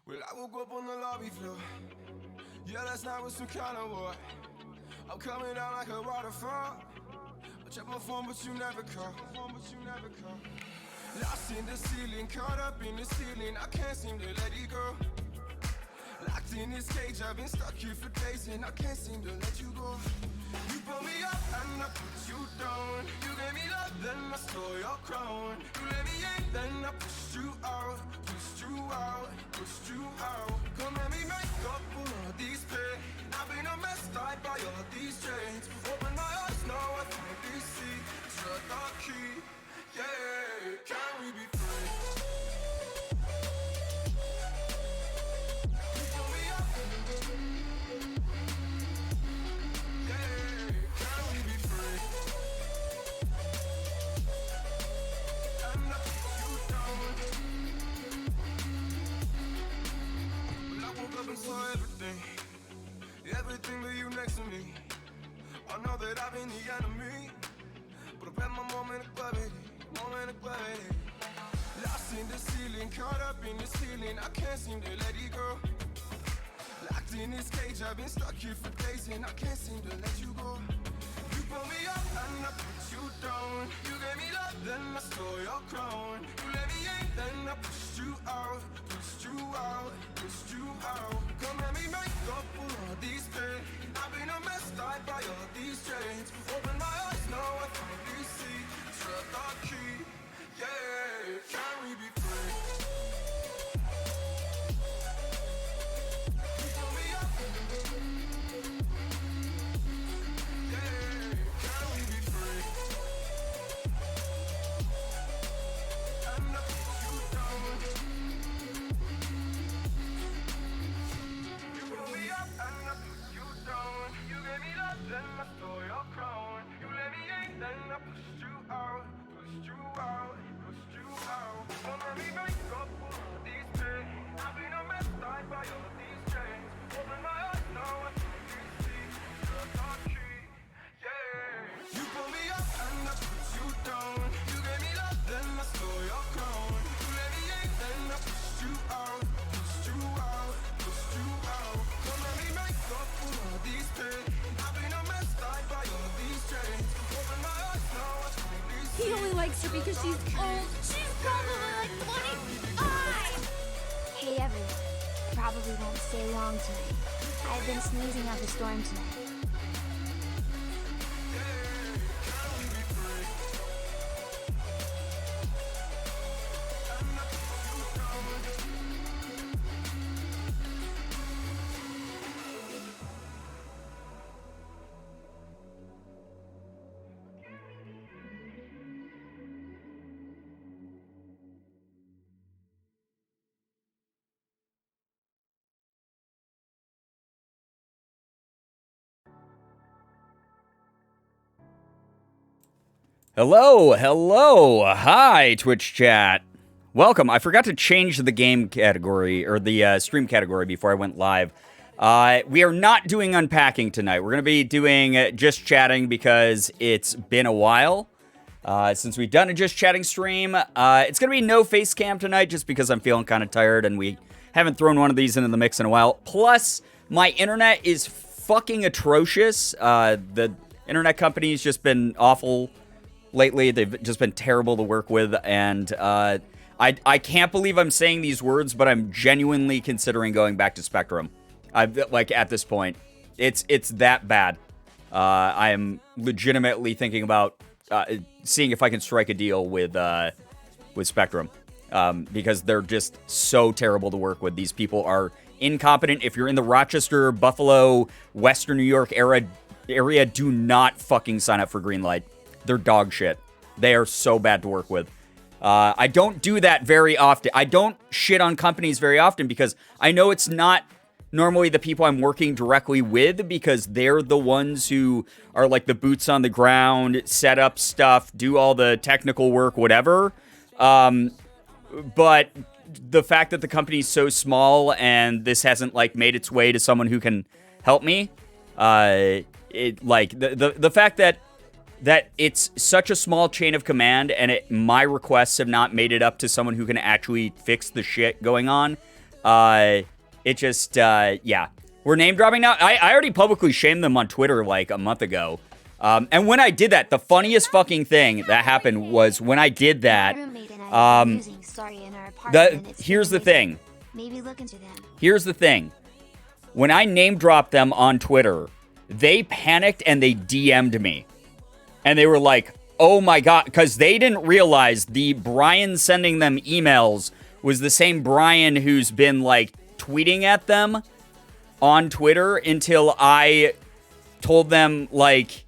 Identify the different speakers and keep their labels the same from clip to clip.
Speaker 1: Well, I woke up on the lobby floor. Yeah, last night was some kind of war. I'm coming down like a waterfall. I check my phone, but you never call. Lost in the ceiling, caught up in the ceiling. I can't seem to let it go. Locked in this cage, I've been stuck here for days, and I can't seem to let you go. You pull me up and I put you down. You gave me love, then I stole your crown. You let me in, then I pushed you out. Come let me make up for all these pain. I've been a mess, tied by all these chains. Open my eyes, now I finally see. Shut the key, yeah. Can we be free? You pull me up, yeah. Can we be free? And I put you down. Well, I woke up and saw everything but you next to me. I know that I've been the enemy, but I've had my moment of gravity. Lost in the ceiling, caught up in the ceiling. I can't seem to let it go. Locked in this cage, I've been stuck here for days, and I can't seem to let you go. You pull me up and I put you down. You gave me love, then I stole your crown. You let me in, then I pushed you out. Come let me make up for all these pain. I've been a mess, tied by all these chains. Open my eyes, now I finally see. Shut the key, yeah. Can we be free? You pull me up, yeah. Can we be free? And I put you down. You pull me up and I put you down. You gave me love, then I stole your crown. You let me in, then I pushed you out. Don't let me make up for all these pain. I've been a mess, tied by all these chains. Open my eyes, now I finally see. Shut the key, yeah. You pull me up and I put you down. You gave me love, then I stole your crown. You let me in, then I pushed you out. Don't let me make up for all these pain. I've been a mess, tied by all these chains. Open my eyes, now I finally see.
Speaker 2: He only likes her because she's old. She's probably like 25!
Speaker 3: Hey everyone. Probably won't stay long tonight. I've been sneezing up a storm tonight.
Speaker 4: Hello, hi, Twitch chat. Welcome. I forgot to change the game category, or the stream category before I went live. We are not doing unpacking tonight. We're going to be doing just chatting because it's been a while since we've done a just chatting stream. It's going to be no face cam tonight just because I'm feeling kind of tired and we haven't thrown one of these into the mix in a while. Plus, my internet is fucking atrocious. The internet company's just been awful lately. They've just been terrible to work with, and I can't believe I'm saying these words, but I'm genuinely considering going back to Spectrum. Like, at this point, it's that bad. I am legitimately thinking about seeing if I can strike a deal with Spectrum, because they're just so terrible to work with. These people are incompetent. If you're in the Rochester, Buffalo, Western New York area, do not fucking sign up for Greenlight. They're dog shit. They are so bad to work with. I don't do that very often. I don't shit on companies very often because I know it's not normally the people I'm working directly with, because they're the ones who are like the boots on the ground, set up stuff, do all the technical work, whatever. But the fact that the company's so small and this hasn't like made its way to someone who can help me, the fact that it's such a small chain of command and my requests have not made it up to someone who can actually fix the shit going on, It just, yeah. We're name dropping now. I already publicly shamed them on Twitter like a month ago. And when I did that, the funniest fucking thing that happened was when I did that. Here's the thing.
Speaker 3: Maybe look into them.
Speaker 4: Here's the thing. When I name dropped them on Twitter, they panicked and they DM'd me. And they were like, oh my God, because they didn't realize the Brian sending them emails was the same Brian who's been like tweeting at them on Twitter until I told them like,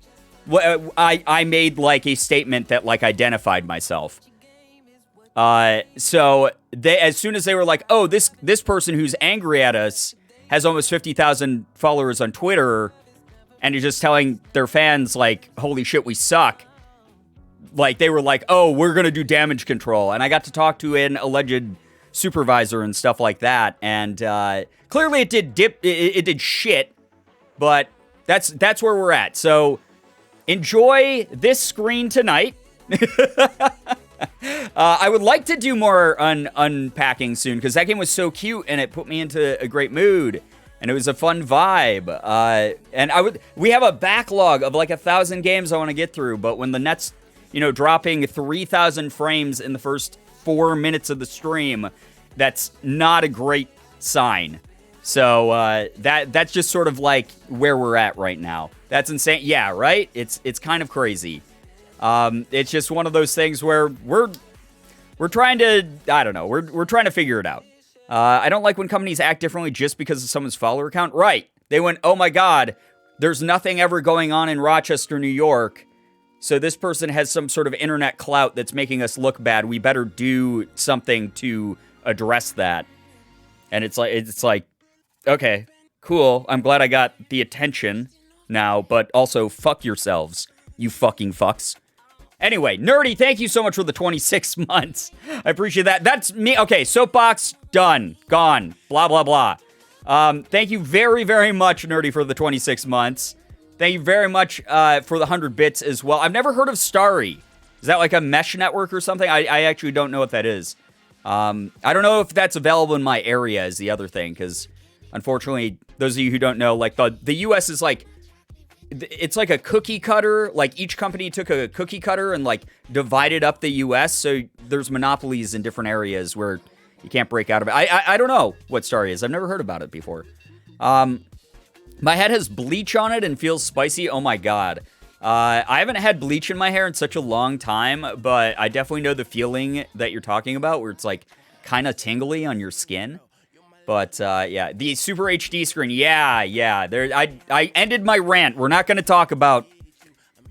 Speaker 4: I made like a statement that like identified myself. So they, as soon as they were like, oh, this person who's angry at us has almost 50,000 followers on Twitter and is just telling their fans like, holy shit, we suck. Like they were like, oh, we're going to do damage control. And I got to talk to an alleged supervisor and stuff like that. And, clearly it did shit, but that's where we're at. So enjoy this screen tonight. I would like to do more unpacking soon because that game was so cute and it put me into a great mood and it was a fun vibe. And we have a backlog of like 1,000 games I want to get through, but when the net's, dropping 3,000 frames in the first 4 minutes of the stream, that's not a great sign. So that's just sort of like where we're at right now. That's insane. Yeah, right? It's kind of crazy. It's just one of those things where we're trying to, I don't know, we're trying to figure it out. I don't like when companies act differently just because of someone's follower count. Right. They went, oh my God, there's nothing ever going on in Rochester, New York. So this person has some sort of internet clout that's making us look bad. We better do something to address that. And it's like, okay, cool. I'm glad I got the attention now, but also fuck yourselves, you fucking fucks. Anyway, Nerdy, thank you so much for the 26 months. I appreciate that. That's me. Okay, soapbox, done, gone, blah, blah, blah. Thank you very, very much, Nerdy, for the 26 months. Thank you very much for the 100 bits as well. I've never heard of Starry. Is that like a mesh network or something? I actually don't know what that is. I don't know if that's available in my area is the other thing, because unfortunately, those of you who don't know, like the US is like, it's like a cookie cutter. Like each company took a cookie cutter and like divided up the US. So there's monopolies in different areas where you can't break out of it. I don't know what Starry is. I've never heard about it before. My head has bleach on it and feels spicy. Oh my God. I haven't had bleach in my hair in such a long time, but I definitely know the feeling that you're talking about where it's like kind of tingly on your skin. But yeah, the Super HD screen. Yeah. There, I ended my rant. We're not going to talk about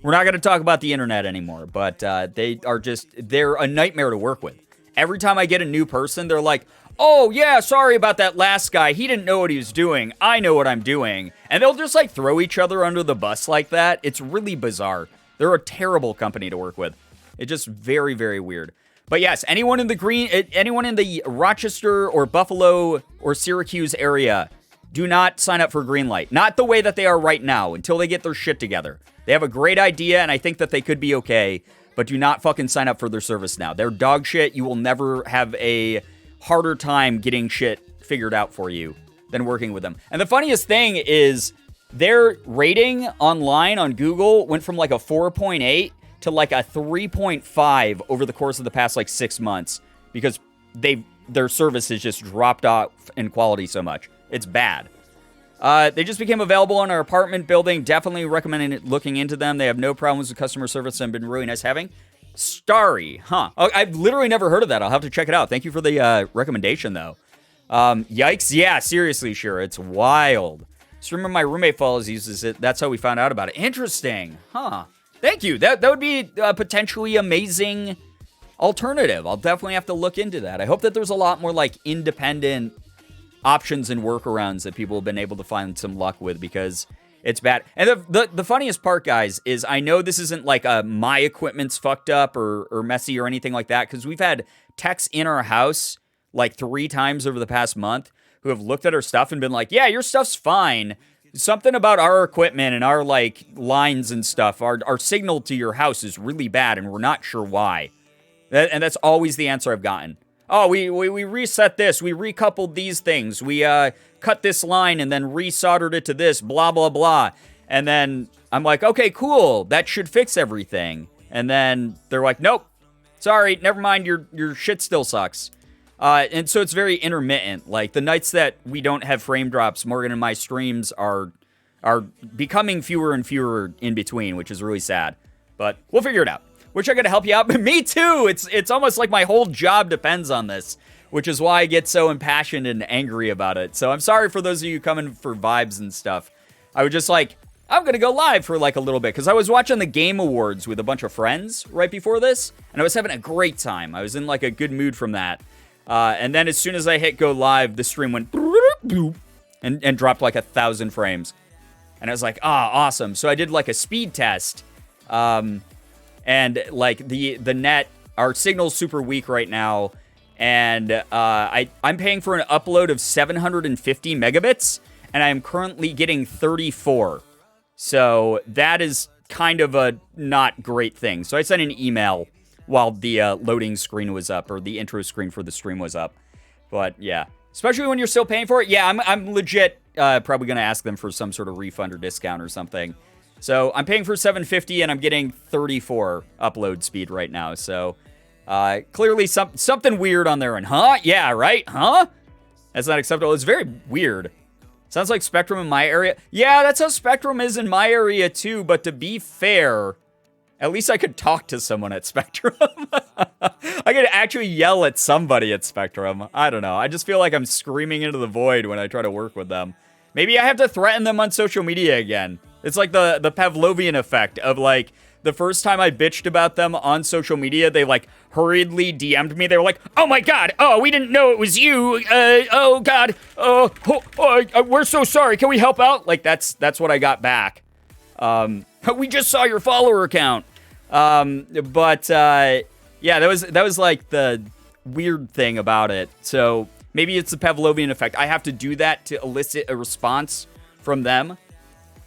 Speaker 4: the internet anymore, but they're a nightmare to work with. Every time I get a new person, they're like, oh, yeah, sorry about that last guy. He didn't know what he was doing. I know what I'm doing. And they'll just, like, throw each other under the bus like that. It's really bizarre. They're a terrible company to work with. It's just very, very weird. But yes, anyone in the Rochester or Buffalo or Syracuse area, do not sign up for Greenlight. Not the way that they are right now, until they get their shit together. They have a great idea, and I think that they could be okay, but do not fucking sign up for their service now. They're dog shit. You will never have a harder time getting shit figured out for you than working with them. And the funniest thing is their rating online on Google went from like a 4.8 to like a 3.5 over the course of the past like 6 months because their service has just dropped off in quality so much. It's bad. They just became available in our apartment building. Definitely recommend looking into them. They have no problems with customer service and been really nice having. Starry, huh? I've literally never heard of that. I'll have to check it out. Thank you for the recommendation, though. Yikes. Yeah, seriously, sure. It's wild. Just remember my roommate follows uses it. That's how we found out about it. Interesting. Huh. Thank you. That would be a potentially amazing alternative. I'll definitely have to look into that. I hope that there's a lot more, like, independent options and workarounds that people have been able to find some luck with because it's bad. And the funniest part, guys, is I know this isn't like my equipment's fucked up or messy or anything like that, because we've had techs in our house like 3 times over the past month who have looked at our stuff and been like, yeah, your stuff's fine. Something about our equipment and our like lines and stuff, our signal to your house is really bad and we're not sure why. And that's always the answer I've gotten. oh, we reset this, we recoupled these things, we cut this line and then resoldered it to this, blah, blah, blah. And then I'm like, okay, cool, that should fix everything. And then they're like, nope, sorry, never mind, your shit still sucks. And so it's very intermittent. Like, the nights that we don't have frame drops, Morgan and my streams are becoming fewer and fewer in between, which is really sad. But we'll figure it out. Wish I could help you out, but me too! It's almost like my whole job depends on this, which is why I get so impassioned and angry about it. So I'm sorry for those of you coming for vibes and stuff. I was just like, I'm gonna go live for like a little bit, because I was watching the Game Awards with a bunch of friends right before this, and I was having a great time. I was in like a good mood from that. And then as soon as I hit go live, the stream went and dropped like 1,000 frames. And I was like, awesome. So I did like a speed test. And like the net, our signal's super weak right now. And I'm paying for an upload of 750 megabits. And I am currently getting 34. So that is kind of a not great thing. So I sent an email while the loading screen was up, or the intro screen for the stream was up. But yeah, especially when you're still paying for it. Yeah, I'm legit probably going to ask them for some sort of refund or discount or something. So I'm paying for 750 and I'm getting 34 upload speed right now. So clearly something weird on their end. Huh? Yeah, right? Huh? That's not acceptable. It's very weird. Sounds like Spectrum in my area. Yeah, that's how Spectrum is in my area too. But to be fair, at least I could talk to someone at Spectrum. I could actually yell at somebody at Spectrum. I don't know. I just feel like I'm screaming into the void when I try to work with them. Maybe I have to threaten them on social media again. It's like the Pavlovian effect of like, the first time I bitched about them on social media, they like hurriedly DM'd me. They were like, oh my God, oh, we didn't know it was you. Oh God, we're so sorry. Can we help out? Like that's what I got back. We just saw your follower count. Yeah, that was like the weird thing about it. So maybe it's the Pavlovian effect. I have to do that to elicit a response from them.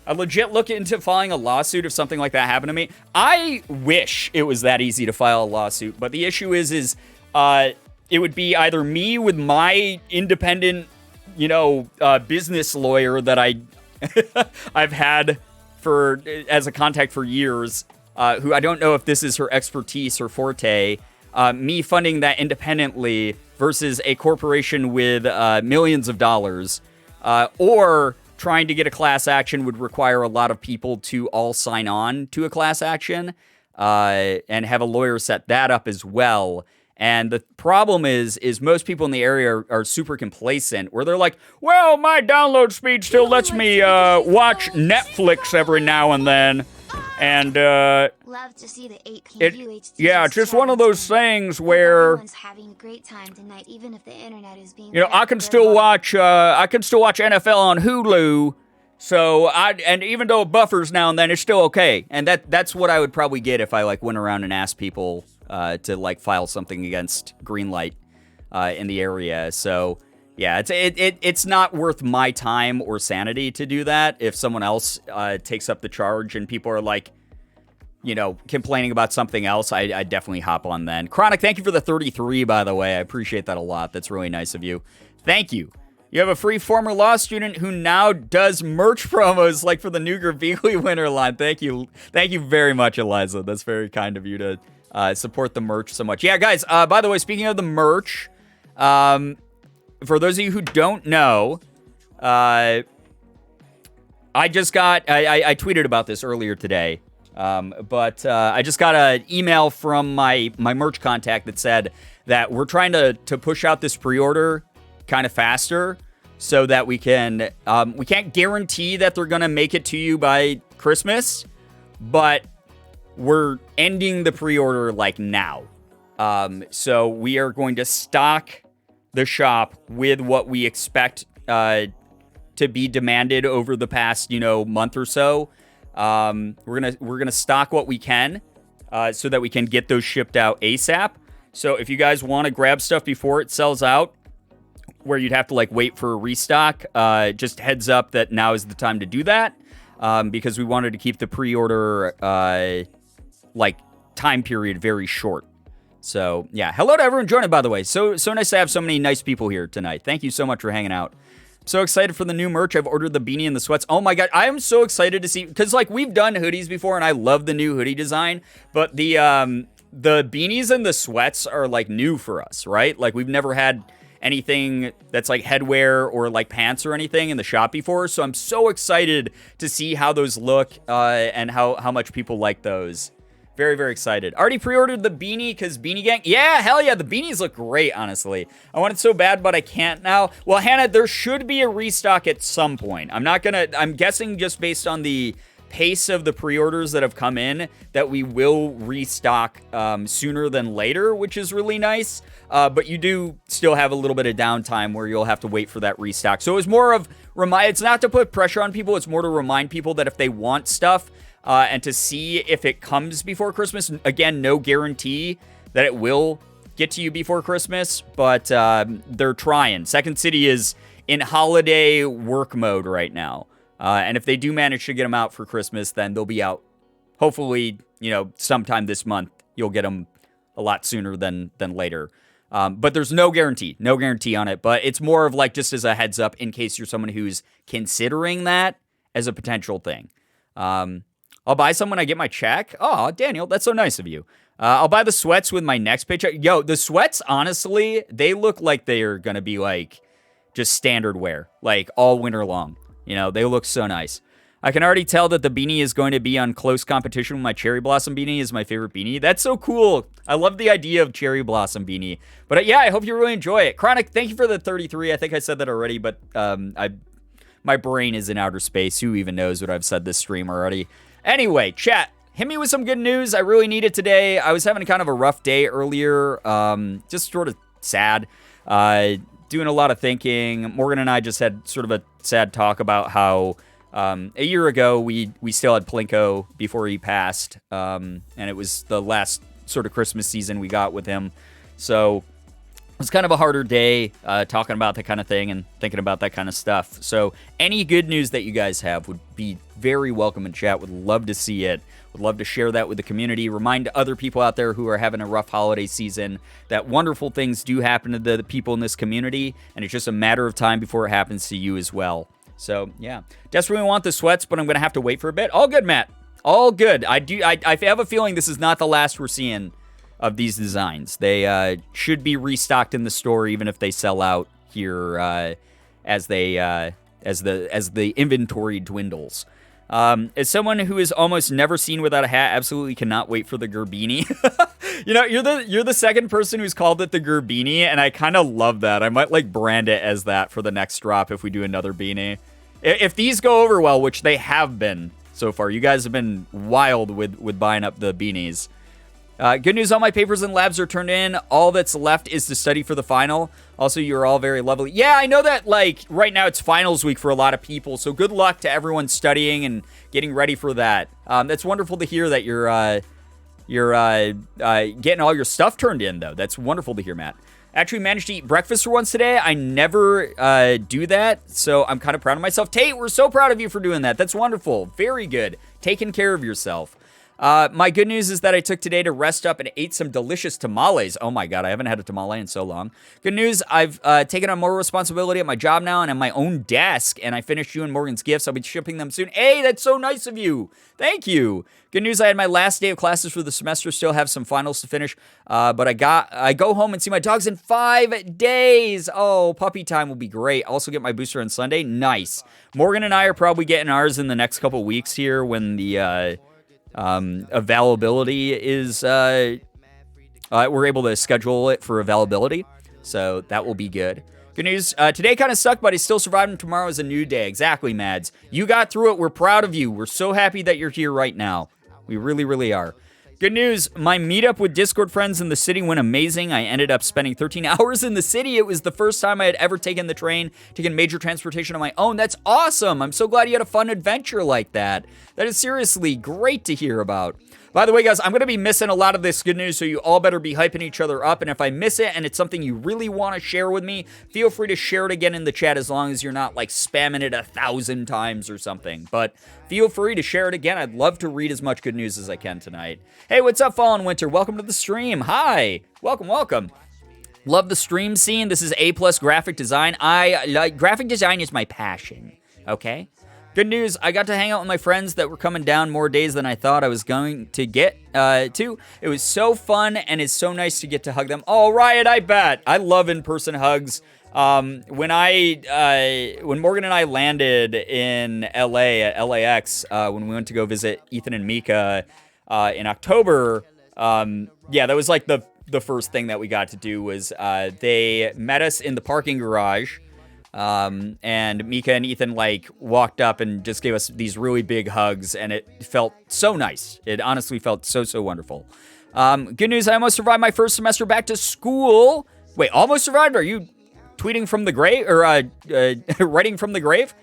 Speaker 4: I legit look into filing a lawsuit if something like that happened to me. I wish it was that easy to file a lawsuit, but the issue is it would be either me with my independent, business lawyer that I've had as a contact for years, who I don't know if this is her expertise or forte, me funding that independently versus a corporation with millions of dollars, or trying to get a class action would require a lot of people to all sign on to a class action, and have a lawyer set that up as well. And the problem is most people in the area are super complacent, where they're like, well, my download speed still lets me watch Netflix every now and then. And
Speaker 3: love to see the 8
Speaker 4: yeah, it's just one of those things where
Speaker 3: having a great time tonight, even if the internet is being
Speaker 4: I can still watch NFL on Hulu. So and even though it buffers now and then, it's still okay. And that's what I would probably get if I like went around and asked people to like file something against Greenlight in the area. So yeah, it's not worth my time or sanity to do that. If someone else takes up the charge and people are like, complaining about something else, I definitely hop on then. Chronic, thank you for the 33, by the way. I appreciate that a lot. That's really nice of you. Thank you. You have a free former law student who now does merch promos, like for the new Girbeagly winter line. Thank you. Thank you very much, Eliza. That's very kind of you to support the merch so much. Yeah, guys, by the way, speaking of the merch, for those of you who don't know, I tweeted about this earlier today, but I just got an email from my merch contact that said that we're trying to push out this pre-order kind of faster so that we can't guarantee that they're going to make it to you by Christmas, but we're ending the pre-order like now. So we are going to stock the shop with what we expect to be demanded over the past, month or so. We're gonna stock what we can so that we can get those shipped out ASAP. So if you guys want to grab stuff before it sells out, where you'd have to like wait for a restock, just heads up that now is the time to do that, because we wanted to keep the pre-order like time period very short. So, yeah. Hello to everyone joining, by the way. So nice to have so many nice people here tonight. Thank you so much for hanging out. So excited for the new merch. I've ordered the beanie and the sweats. Oh my god, I am so excited to see, because like we've done hoodies before and I love the new hoodie design, but the beanies and the sweats are like new for us, right? Like we've never had anything that's like headwear or like pants or anything in the shop before, so I'm so excited to see how those look and how much people like those. Very, very excited. Already pre-ordered the beanie because Beanie Gang. Yeah, hell yeah. The beanies look great, honestly. I want it so bad, but I can't now. Well, Hannah, there should be a restock at some point. I'm guessing just based on the pace of the pre-orders that have come in that we will restock sooner than later, which is really nice. But you do still have a little bit of downtime where you'll have to wait for that restock. So it's more of, it's not to put pressure on people. It's more to remind people that if they want stuff, and to see if it comes before Christmas. Again, no guarantee that it will get to you before Christmas, but they're trying. Second City is in holiday work mode right now. And if they do manage to get them out for Christmas, then they'll be out, hopefully, sometime this month. You'll get them a lot sooner than later. But there's no guarantee on it. But it's more of like just as a heads up in case you're someone who's considering that as a potential thing. I'll buy some when I get my check. Oh, Daniel, that's so nice of you. I'll buy the sweats with my next paycheck. Yo, the sweats, honestly, they look like they're going to be like just standard wear, like all winter long. They look so nice. I can already tell that the beanie is going to be on close competition with my Cherry Blossom beanie is my favorite beanie. That's so cool. I love the idea of Cherry Blossom beanie. But yeah, I hope you really enjoy it. Chronic, thank you for the 33. I think I said that already, but my brain is in outer space. Who even knows what I've said this stream already? Anyway, chat, hit me with some good news. I really need it today. I was having kind of a rough day earlier, just sort of sad, doing a lot of thinking. Morgan and I just had sort of a sad talk about how a year ago we still had Plinko before he passed, and it was the last sort of Christmas season we got with him. So it was kind of a harder day talking about that kind of thing and thinking about that kind of stuff. So any good news that you guys have would be very welcome in chat. Would love to see it. Would love to share that with the community. Remind other people out there who are having a rough holiday season that wonderful things do happen to the people in this community, and it's just a matter of time before it happens to you as well. So yeah, desperately want the sweats, but I'm going to have to wait for a bit. All good, Matt. All good. I have a feeling this is not the last we're seeing of these designs. They should be restocked in the store, even if they sell out here as the inventory dwindles. As someone who is almost never seen without a hat, absolutely cannot wait for the Girbeagly. You're the second person who's called it the Girbeagly, and I kind of love that. I might like brand it as that for the next drop if we do another beanie. If these go over well, which they have been so far, you guys have been wild with buying up the beanies. Good news, all my papers and labs are turned in. All that's left is to study for the final. Also, you're all very lovely. Yeah, I know that, like, right now it's finals week for a lot of people, so good luck to everyone studying and getting ready for that. That's wonderful to hear that you're getting all your stuff turned in, though. That's wonderful to hear, Matt. Actually managed to eat breakfast for once today. I never do that, so I'm kind of proud of myself. Tate, we're so proud of you for doing that. That's wonderful. Very good. Taking care of yourself. My good news is that I took today to rest up and ate some delicious tamales. Oh my god, I haven't had a tamale in so long. Good news, I've taken on more responsibility at my job now and at my own desk, and I finished you and Morgan's gifts. I'll be shipping them soon. Hey, that's so nice of you. Thank you. Good news, I had my last day of classes for the semester, still have some finals to finish, but I go home and see my dogs in 5 days. Oh, puppy time will be great. Also get my booster on Sunday. Nice. Morgan and I are probably getting ours in the next couple weeks here when the availability is we're able to schedule it for availability, so that will be good. Good news, today kind of sucked, but I still survived, and tomorrow is a new day. Exactly, Mads. You got through it. We're proud of you. We're so happy that you're here right now. We really, really are. Good news, my meetup with Discord friends in the city went amazing. I ended up spending 13 hours in the city. It was the first time I had ever taken the train, taken major transportation on my own. That's awesome. I'm so glad you had a fun adventure like that. That is seriously great to hear about. By the way, guys, I'm going to be missing a lot of this good news, so you all better be hyping each other up. And if I miss it and it's something you really want to share with me, feel free to share it again in the chat as long as you're not like spamming it 1,000 times or something. But feel free to share it again. I'd love to read as much good news as I can tonight. Hey, what's up, Fall and Winter? Welcome to the stream. Hi. Welcome, welcome. Love the stream scene. This is A+ graphic design. Graphic design is my passion. Okay? Good news, I got to hang out with my friends that were coming down more days than I thought I was going to get to. It was so fun, and it's so nice to get to hug them. Oh, Riot, I bet. I love in-person hugs. When Morgan and I landed in LA at LAX, when we went to go visit Ethan and Mika in October, yeah, that was like the first thing that we got to do was they met us in the parking garage. And Mika and Ethan like walked up and just gave us these really big hugs, and it felt so nice. It honestly felt so wonderful. Good news, I almost survived my first semester back to school. Wait, almost survived? Are you tweeting from the grave or writing from the grave?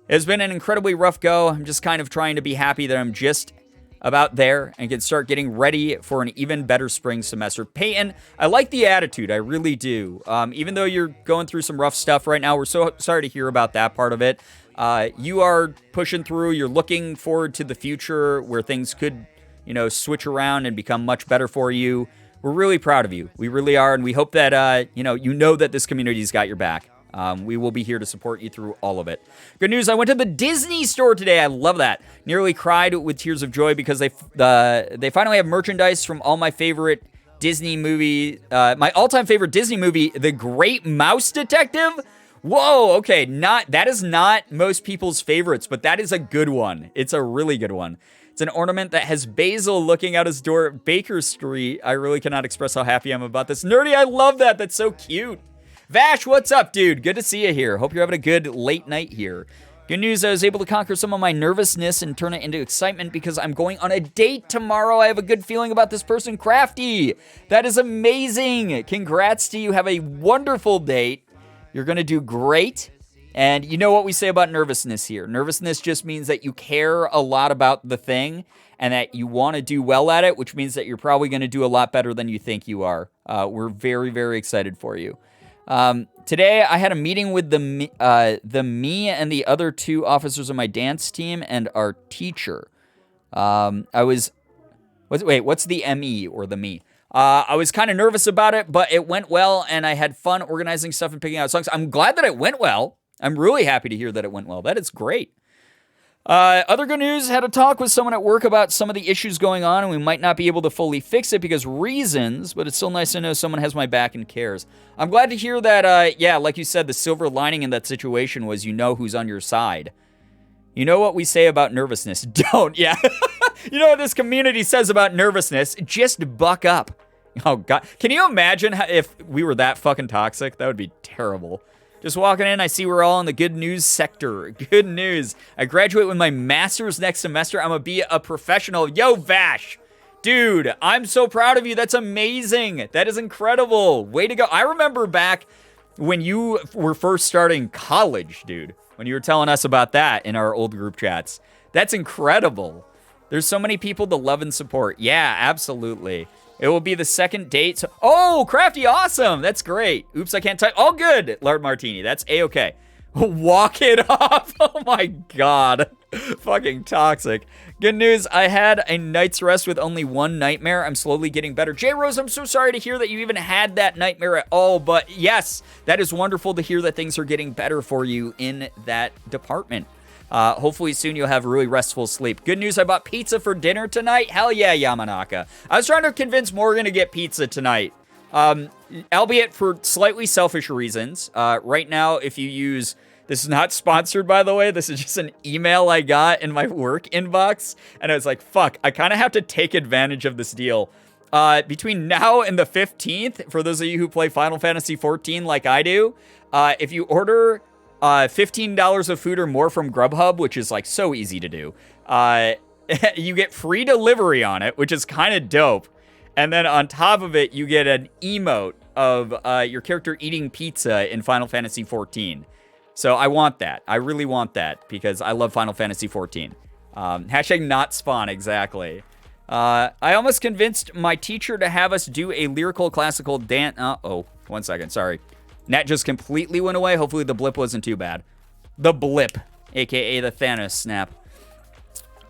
Speaker 4: It's been an incredibly rough go. I'm just kind of trying to be happy that I'm just about there and can start getting ready for an even better spring semester. Peyton, I like the attitude. I really do. Even though you're going through some rough stuff right now, we're so sorry to hear about that part of it. You are pushing through. You're looking forward to the future where things could, switch around and become much better for you. We're really proud of you. We really are. And we hope that, you know that this community's got your back. We will be here to support you through all of it. Good news, I went to the Disney store today. I love that. Nearly cried with tears of joy because they finally have merchandise from all my favorite Disney movie, my all-time favorite Disney movie, The Great Mouse Detective. Whoa, okay, that is not most people's favorites, but that is a good one. It's a really good one. It's an ornament that has Basil looking out his door at Baker Street. I really cannot express how happy I am about this. Nerdy, I love that. That's so cute. Vash, what's up, dude? Good to see you here. Hope you're having a good late night here. Good news, I was able to conquer some of my nervousness and turn it into excitement because I'm going on a date tomorrow. I have a good feeling about this person, Crafty. That is amazing. Congrats to you. Have a wonderful date. You're going to do great. And you know what we say about nervousness here. Nervousness just means that you care a lot about the thing and that you want to do well at it, which means that you're probably going to do a lot better than you think you are. We're very, very excited for you. Today I had a meeting with the me and the other two officers of my dance team and our teacher. What's the ME or the me? I was kind of nervous about it, but it went well and I had fun organizing stuff and picking out songs. I'm glad that it went well. I'm really happy to hear that it went well. That is great. Other good news, had a talk with someone at work about some of the issues going on, and we might not be able to fully fix it because reasons, but it's still nice to know someone has my back and cares. I'm glad to hear that, like you said, the silver lining in that situation was who's on your side. You know what we say about nervousness? Don't, yeah. You know what this community says about nervousness? Just buck up. Oh, God. Can you imagine if we were that fucking toxic? That would be terrible. Just walking in, I see we're all in the good news sector. Good news. I graduate with my master's next semester. I'm going to be a professional. Yo, Vash. Dude, I'm so proud of you. That's amazing. That is incredible. Way to go. I remember back when you were first starting college, dude. When you were telling us about that in our old group chats. That's incredible. There's so many people to love and support. Yeah, absolutely. It will be the second date. So, oh, Crafty, awesome. That's great. Oops, I can't type. All good, Lard Martini. That's A-okay. Walk it off. Oh, my God. Fucking toxic. Good news. I had a night's rest with only one nightmare. I'm slowly getting better. J. Rose, I'm so sorry to hear that you even had that nightmare at all. But yes, that is wonderful to hear that things are getting better for you in that department. Hopefully soon you'll have really restful sleep. Good news, I bought pizza for dinner tonight. Hell yeah, Yamanaka. I was trying to convince Morgan to get pizza tonight. Albeit for slightly selfish reasons. Right now, if you use... This is not sponsored, by the way. This is just an email I got in my work inbox. And I was like, fuck, I kind of have to take advantage of this deal. Between now and the 15th, for those of you who play Final Fantasy XIV like I do, if you order... $15 of food or more from Grubhub, which is like so easy to do. You get free delivery on it, which is kind of dope. And then on top of it, you get an emote of your character eating pizza in Final Fantasy XIV. So I want that. I really want that because I love Final Fantasy XIV. Hashtag not spawn, exactly. I almost convinced my teacher to have us do a lyrical classical dance. Oh, 1 second. Sorry. Net just completely went away. Hopefully the blip wasn't too bad. The blip, a.k.a. the Thanos snap.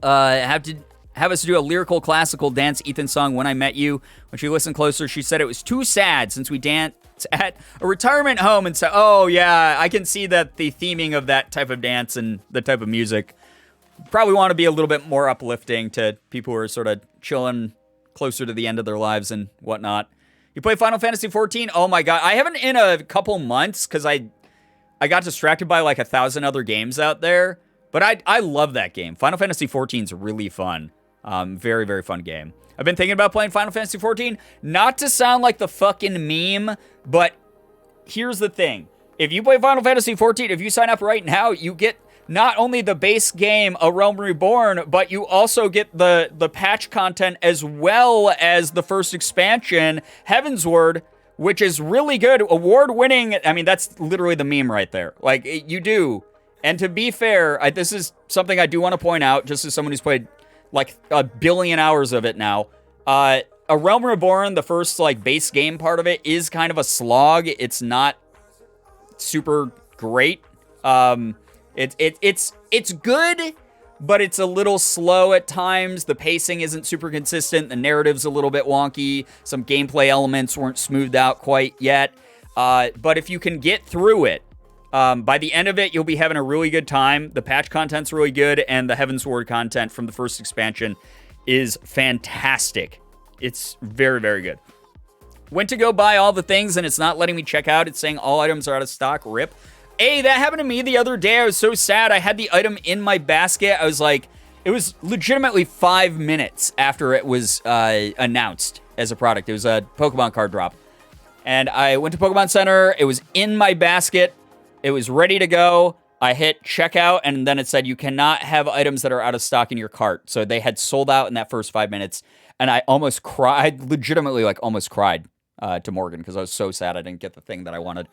Speaker 4: Have us do a lyrical classical dance Ethan song, When I Met You. When she listened closer, she said it was too sad since we danced at a retirement home. And so, oh, yeah, I can see that the theming of that type of dance and the type of music probably want to be a little bit more uplifting to people who are sort of chilling closer to the end of their lives and whatnot. You play Final Fantasy 14? Oh my god, I haven't in a couple months because I got distracted by like 1,000 other games out there. But I love that game. Final Fantasy 14 is really fun. Very, very fun game. I've been thinking about playing Final Fantasy 14. Not to sound like the fucking meme, but here's the thing. If you play Final Fantasy 14, if you sign up right now, you get not only the base game, A Realm Reborn, but you also get the patch content as well as the first expansion, Heavensward, which is really good. Award-winning. I mean, that's literally the meme right there. Like, you do. And to be fair, this is something I do want to point out, just as someone who's played like 1 billion hours of it now. A Realm Reborn, the first like base game part of it, is kind of a slog. It's not super great. It's good, but it's a little slow at times. The pacing isn't super consistent. The narrative's a little bit wonky. Some gameplay elements weren't smoothed out quite yet. But if you can get through it, by the end of it, you'll be having a really good time. The patch content's really good, and the Heavensward content from the first expansion is fantastic. It's very, very good. Went to go buy all the things, and it's not letting me check out. It's saying all items are out of stock. RIP. Hey, that happened to me the other day. I was so sad. I had the item in my basket. I was like, it was legitimately 5 minutes after it was announced as a product. It was a Pokemon card drop. And I went to Pokemon Center. It was in my basket. It was ready to go. I hit checkout, and then it said you cannot have items that are out of stock in your cart. So they had sold out in that first 5 minutes. And I almost cried, legitimately like almost cried to Morgan because I was so sad I didn't get the thing that I wanted.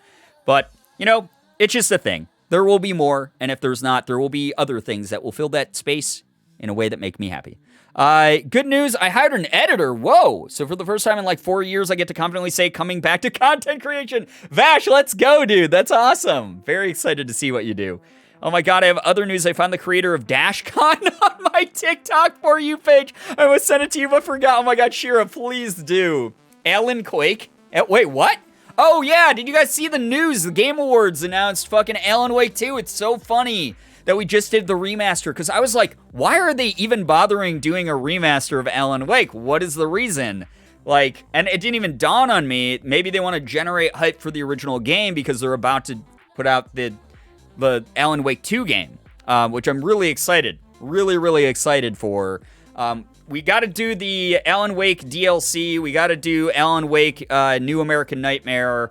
Speaker 4: But, you know, it's just a thing. There will be more, and if there's not, there will be other things that will fill that space in a way that make me happy. Good news, I hired an editor. Whoa. So for the first time in like 4 years, I get to confidently say coming back to content creation. Vash, let's go, dude. That's awesome. Very excited to see what you do. Oh my god, I have other news. I found the creator of DashCon on my TikTok For You page. I almost sent it to you, but forgot. Oh my god, Shira, please do. Alan Quake. Wait, what? Oh yeah, did you guys see the news? The Game Awards announced fucking Alan Wake 2. It's so funny that we just did the remaster, because I was like, why are they even bothering doing a remaster of Alan Wake? What is the reason? Like, and it didn't even dawn on me, maybe they want to generate hype for the original game because they're about to put out the Alan Wake 2 game, which I'm really excited, really excited for. We got to do the Alan Wake DLC. We got to do Alan Wake New American Nightmare.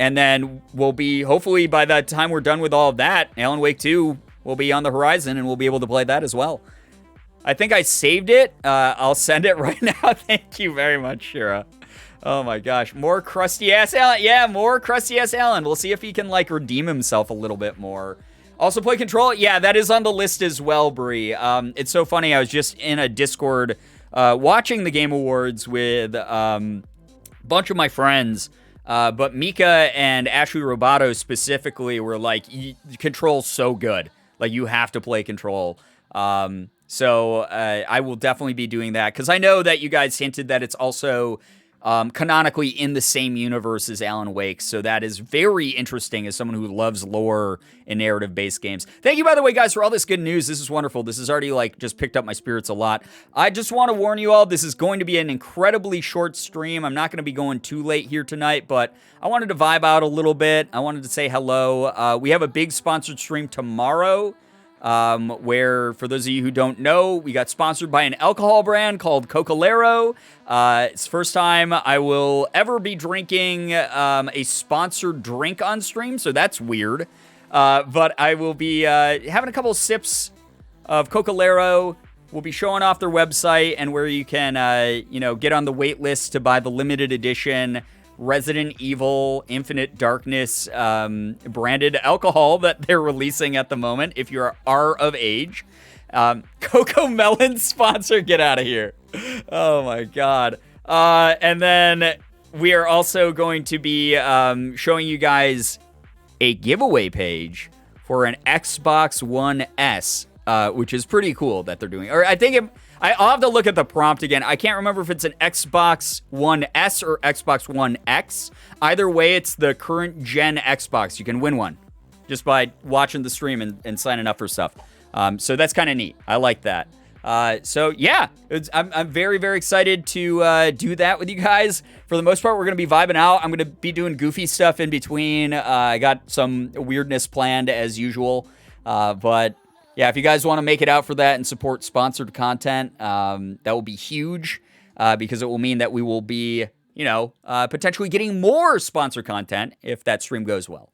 Speaker 4: And then we'll be, hopefully by the time we're done with all of that, Alan Wake 2 will be on the horizon and we'll be able to play that as well. I think I saved it. I'll send it right now. Thank you very much, Shira. Oh my gosh. More crusty ass Alan. Yeah, more crusty ass Alan. We'll see if he can like redeem himself a little bit more. Also play Control. Yeah, that is on the list as well, Bree. It's so funny. I was just in a Discord watching the Game Awards with a bunch of my friends. But Mika and Ashley Roboto specifically were like, Control's so good. Like, you have to play Control. So I will definitely be doing that. Because I know that you guys hinted that it's also canonically in the same universe as Alan Wake. So that is very interesting as someone who loves lore and narrative-based games. Thank you, by the way, guys, for all this good news. This is wonderful. This has already, like, just picked up my spirits a lot. I just want to warn you all, this is going to be an incredibly short stream. I'm not going to be going too late here tonight, but I wanted to vibe out a little bit. I wanted to say hello. We have a big sponsored stream tomorrow, where, for those of you who don't know, we got sponsored by an alcohol brand called Cocalero. It's the first time I will ever be drinking a sponsored drink on stream, so that's weird. But I will be having a couple sips of Cocalero. We'll be showing off their website and where you can, get on the wait list to buy the limited edition Resident Evil Infinite Darkness branded alcohol that they're releasing at the moment if you are of age. Coco Melon sponsor, get out of here. Oh my God. And then we are also going to be showing you guys a giveaway page for an Xbox One S, which is pretty cool that they're doing. Or I think I'll have to look at the prompt again. I can't remember if it's an Xbox One S or Xbox One X. Either way, it's the current gen Xbox. You can win one just by watching the stream and signing up for stuff. So that's kind of neat. I like that. So yeah, I'm very, very excited to do that with you guys. For the most part, we're going to be vibing out. I'm going to be doing goofy stuff in between. I got some weirdness planned as usual. But yeah, if you guys want to make it out for that and support sponsored content, that will be huge because it will mean that we will be, potentially getting more sponsored content if that stream goes well.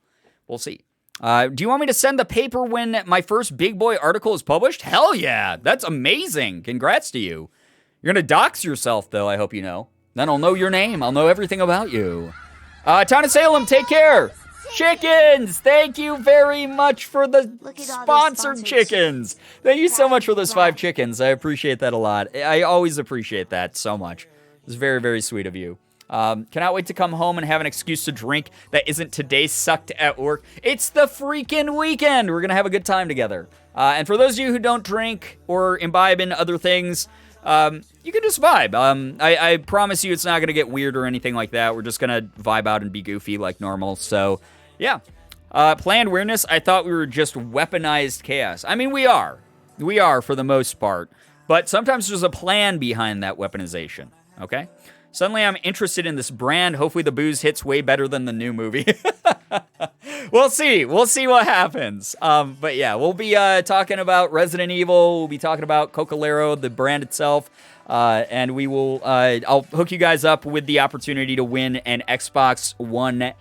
Speaker 4: We'll see. Do you want me to send the paper when my first Big Boy article is published? Hell yeah. That's amazing. Congrats to you. You're going to dox yourself, though, I hope you know. Then I'll know your name. I'll know everything about you. Town of Salem, take care. Chickens! Thank you very much for the sponsored chickens. Thank you so much for those 5 chickens. I appreciate that a lot. I always appreciate that so much. It's very, very sweet of you. Cannot wait to come home and have an excuse to drink that isn't today sucked at work. It's the freaking weekend. We're going to have a good time together. And for those of you who don't drink or imbibe in other things, you can just vibe. I promise you it's not going to get weird or anything like that. We're just going to vibe out and be goofy like normal. So, yeah. Planned weirdness, I thought we were just weaponized chaos. I mean, we are. We are for the most part. But sometimes there's a plan behind that weaponization. Okay? Suddenly I'm interested in this brand. Hopefully the booze hits way better than the new movie. We'll see. We'll see what happens. But yeah, we'll be talking about Resident Evil. We'll be talking about Cocalero, the brand itself. And we will, I'll hook you guys up with the opportunity to win an Xbox One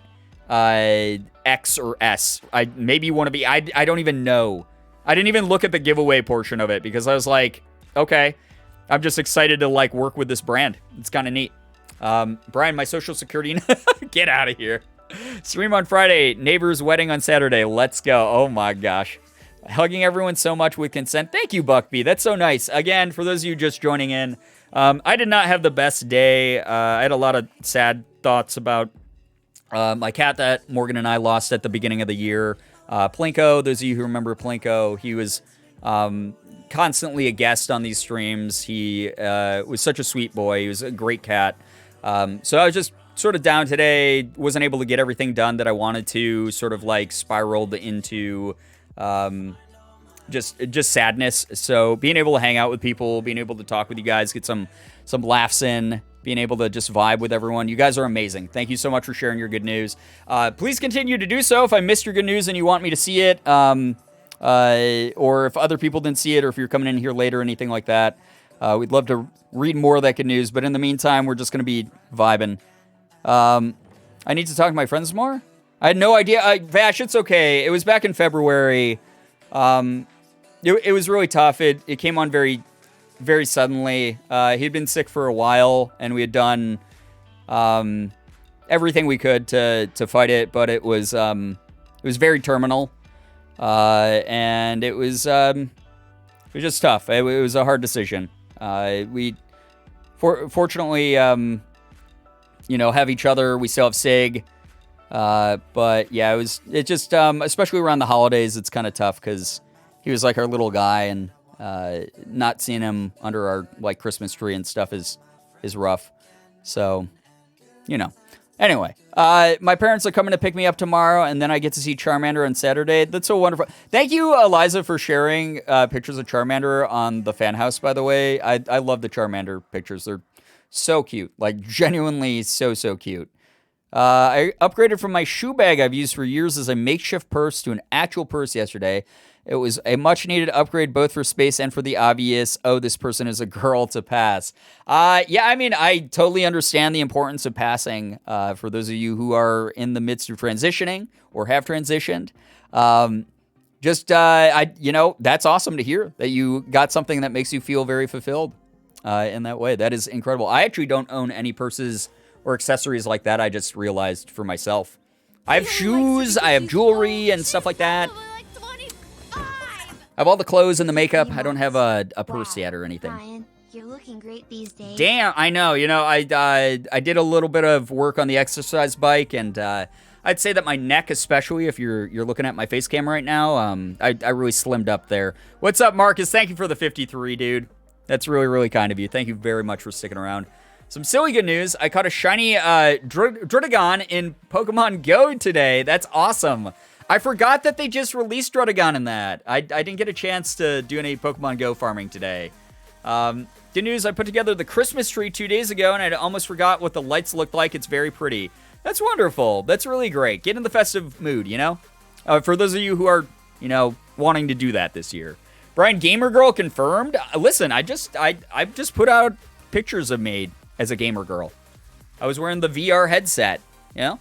Speaker 4: X or S. Maybe you want to be, I don't even know. I didn't even look at the giveaway portion of it because I was like, okay, I'm just excited to work with this brand. It's kind of neat. Brian, my social security, get out of here. Stream on Friday, neighbor's wedding on Saturday. Let's go. Oh my gosh. Hugging everyone so much with consent. Thank you, Buckby. That's so nice. Again, for those of you just joining in, I did not have the best day. I had a lot of sad thoughts about my cat that Morgan and I lost at the beginning of the year. Plinko, those of you who remember Plinko, he was constantly a guest on these streams. He was such a sweet boy. He was a great cat. So I was just sort of down today, wasn't able to get everything done that I wanted to, sort of spiraled into just sadness. So being able to hang out with people, being able to talk with you guys, get some laughs in, being able to just vibe with everyone. You guys are amazing. Thank you so much for sharing your good news. Please continue to do so if I missed your good news and you want me to see it, or if other people didn't see it, or if you're coming in here later or anything like that. We'd love to read more of that good news, but in the meantime, we're just going to be vibing. I need to talk to my friends more? I had no idea. Vash, it's okay. It was back in February. It was really tough. It came on very, very suddenly. He'd been sick for a while, and we had done everything we could to fight it, but it was very terminal, and it was just tough. It was a hard decision. We fortunately, have each other. We still have Sig. But yeah, it just, especially around the holidays, it's kind of tough because he was our little guy, and, not seeing him under our Christmas tree and stuff is rough. So, anyway, my parents are coming to pick me up tomorrow, and then I get to see Charmander on Saturday. That's so wonderful. Thank you, Eliza, for sharing, pictures of Charmander on the fan house, by the way. I love the Charmander pictures. They're so cute, genuinely so cute. I upgraded from my shoe bag I've used for years as a makeshift purse to an actual purse yesterday. It was a much-needed upgrade both for space and for the obvious, oh, this person is a girl, to pass. Yeah, I mean, I totally understand the importance of passing for those of you who are in the midst of transitioning or have transitioned. That's awesome to hear that you got something that makes you feel very fulfilled in that way. That is incredible. I actually don't own any purses or accessories like that. I just realized for myself. I have shoes, I have jewelry and stuff like that. I have all the clothes and the makeup. I don't have a purse yet or anything.
Speaker 3: Brian, you're looking great these days.
Speaker 4: Damn, I know. You know, I did a little bit of work on the exercise bike, and I'd say that my neck, especially if you're looking at my face cam right now, I really slimmed up there. What's up, Marcus? Thank you for the 53, dude. That's really, really kind of you. Thank you very much for sticking around. Some silly good news. I caught a shiny Druddigon in Pokemon Go today. That's awesome. I forgot that they just released Druddigon in that. I didn't get a chance to do any Pokemon Go farming today. Good news, I put together the Christmas tree 2 days ago, and I almost forgot what the lights looked like. It's very pretty. That's wonderful. That's really great. Get in the festive mood, you know? For those of you who are, you know, wanting to do that this year. Brian, Gamer Girl confirmed. Listen, I just put out pictures of me as a gamer girl. I was wearing the VR headset, you know?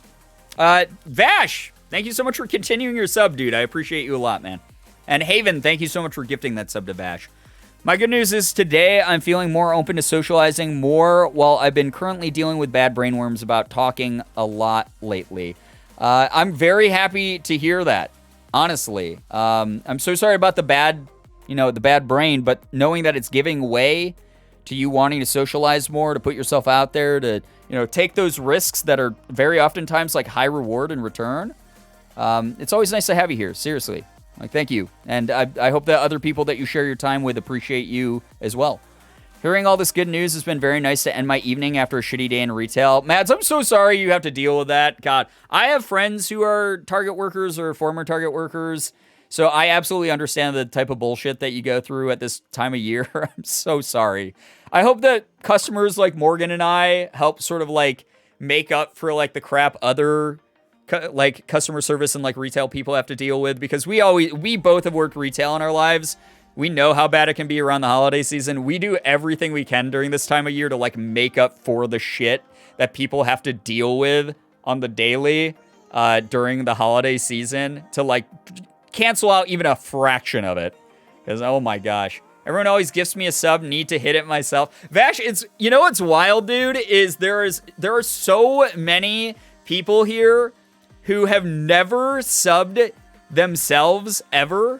Speaker 4: Vash, thank you so much for continuing your sub, dude. I appreciate you a lot, man. And Haven, thank you so much for gifting that sub to Vash. My good news is today I'm feeling more open to socializing more while I've been currently dealing with bad brainworms about talking a lot lately. I'm very happy to hear that, honestly. I'm so sorry about the bad brain, but knowing that it's giving way to you wanting to socialize more, to put yourself out there, to, you know, take those risks that are very oftentimes like high reward in return. It's always nice to have you here, seriously. Like, thank you. And I hope that other people that you share your time with appreciate you as well. Hearing all this good news has been very nice to end my evening after a shitty day in retail. Mads, I'm so sorry you have to deal with that. God, I have friends who are Target workers or former Target workers, so I absolutely understand the type of bullshit that you go through at this time of year. I'm so sorry. I hope that customers like Morgan and I help sort of like make up for like the crap other like customer service and like retail people have to deal with, because we both have worked retail in our lives. We know how bad it can be around the holiday season. We do everything we can during this time of year to like make up for the shit that people have to deal with on the daily during the holiday season, to like cancel out even a fraction of it. Because, oh my gosh, everyone always gifts me a sub, need to hit it myself. Vash, it's, you know what's wild, dude, is there are so many people here who have never subbed themselves ever,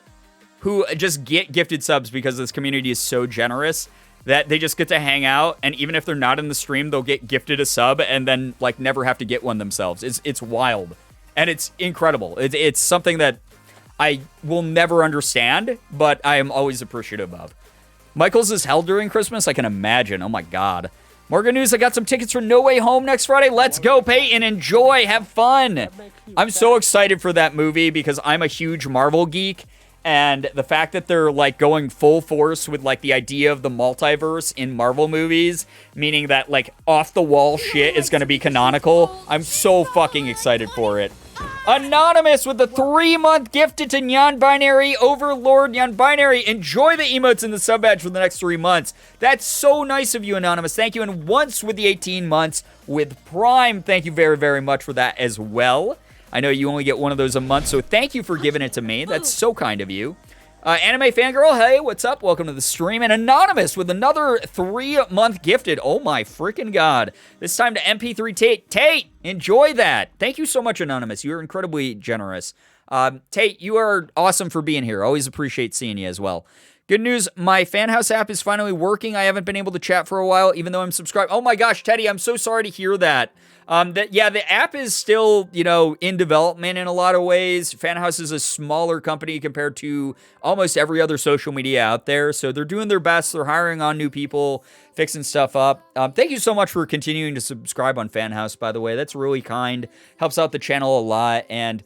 Speaker 4: who just get gifted subs because this community is so generous that they just get to hang out, and even if they're not in the stream, they'll get gifted a sub and then like never have to get one themselves. It's wild, and it's incredible. It's something that I will never understand, but I am always appreciative of. Michael's is held during Christmas? I can imagine. Oh my god. More good news, I got some tickets for No Way Home next Friday. Let's go, Peyton. Enjoy. Have fun. I'm so excited for that movie because I'm a huge Marvel geek. And the fact that they're like going full force with like the idea of the multiverse in Marvel movies, meaning that like off the wall shit is going to be canonical. I'm so fucking excited for it. Anonymous with the 3-month gifted to non-binary Overlord non-binary. Enjoy the emotes in the sub badge for the next 3 months. That's so nice of you, Anonymous. Thank you. And once with the 18 months with Prime. Thank you very, very much for that as well. I know you only get one of those a month, so thank you for giving it to me. That's so kind of you. Anime Fangirl, hey, what's up? Welcome to the stream. And Anonymous with another 3-month gifted. Oh my freaking god. This time to MP3 Tate. Tate, enjoy that. Thank you so much, Anonymous. You're incredibly generous. Tate, you are awesome for being here. Always appreciate seeing you as well. Good news, my Fan House app is finally working. I haven't been able to chat for a while, even though I'm subscribed. Oh my gosh, Teddy, I'm so sorry to hear that. The app is still, in development in a lot of ways. Fan House is a smaller company compared to almost every other social media out there. So they're doing their best. They're hiring on new people, fixing stuff up. Thank you so much for continuing to subscribe on Fan House, by the way. That's really kind. Helps out the channel a lot. And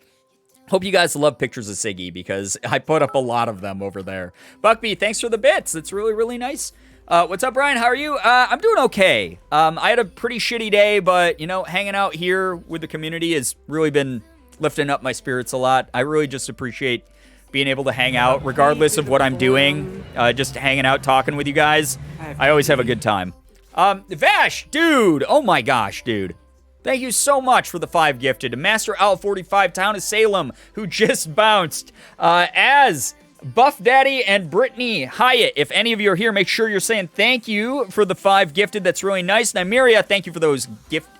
Speaker 4: hope you guys love pictures of Siggy because I put up a lot of them over there. Buckby, thanks for the bits. That's really, really nice. What's up, Brian? How are you? I'm doing okay. I had a pretty shitty day, but, hanging out here with the community has really been lifting up my spirits a lot. I really just appreciate being able to hang out regardless of what I'm doing. Just hanging out, talking with you guys. I always have a good time. Vash, dude. Oh my gosh, dude. Thank you so much for the 5 gifted. Master Owl 45, Town of Salem, who just bounced. As Buff Daddy and Brittany Hyatt, if any of you are here, make sure you're saying thank you for the 5 gifted. That's really nice. Nymeria, thank you for those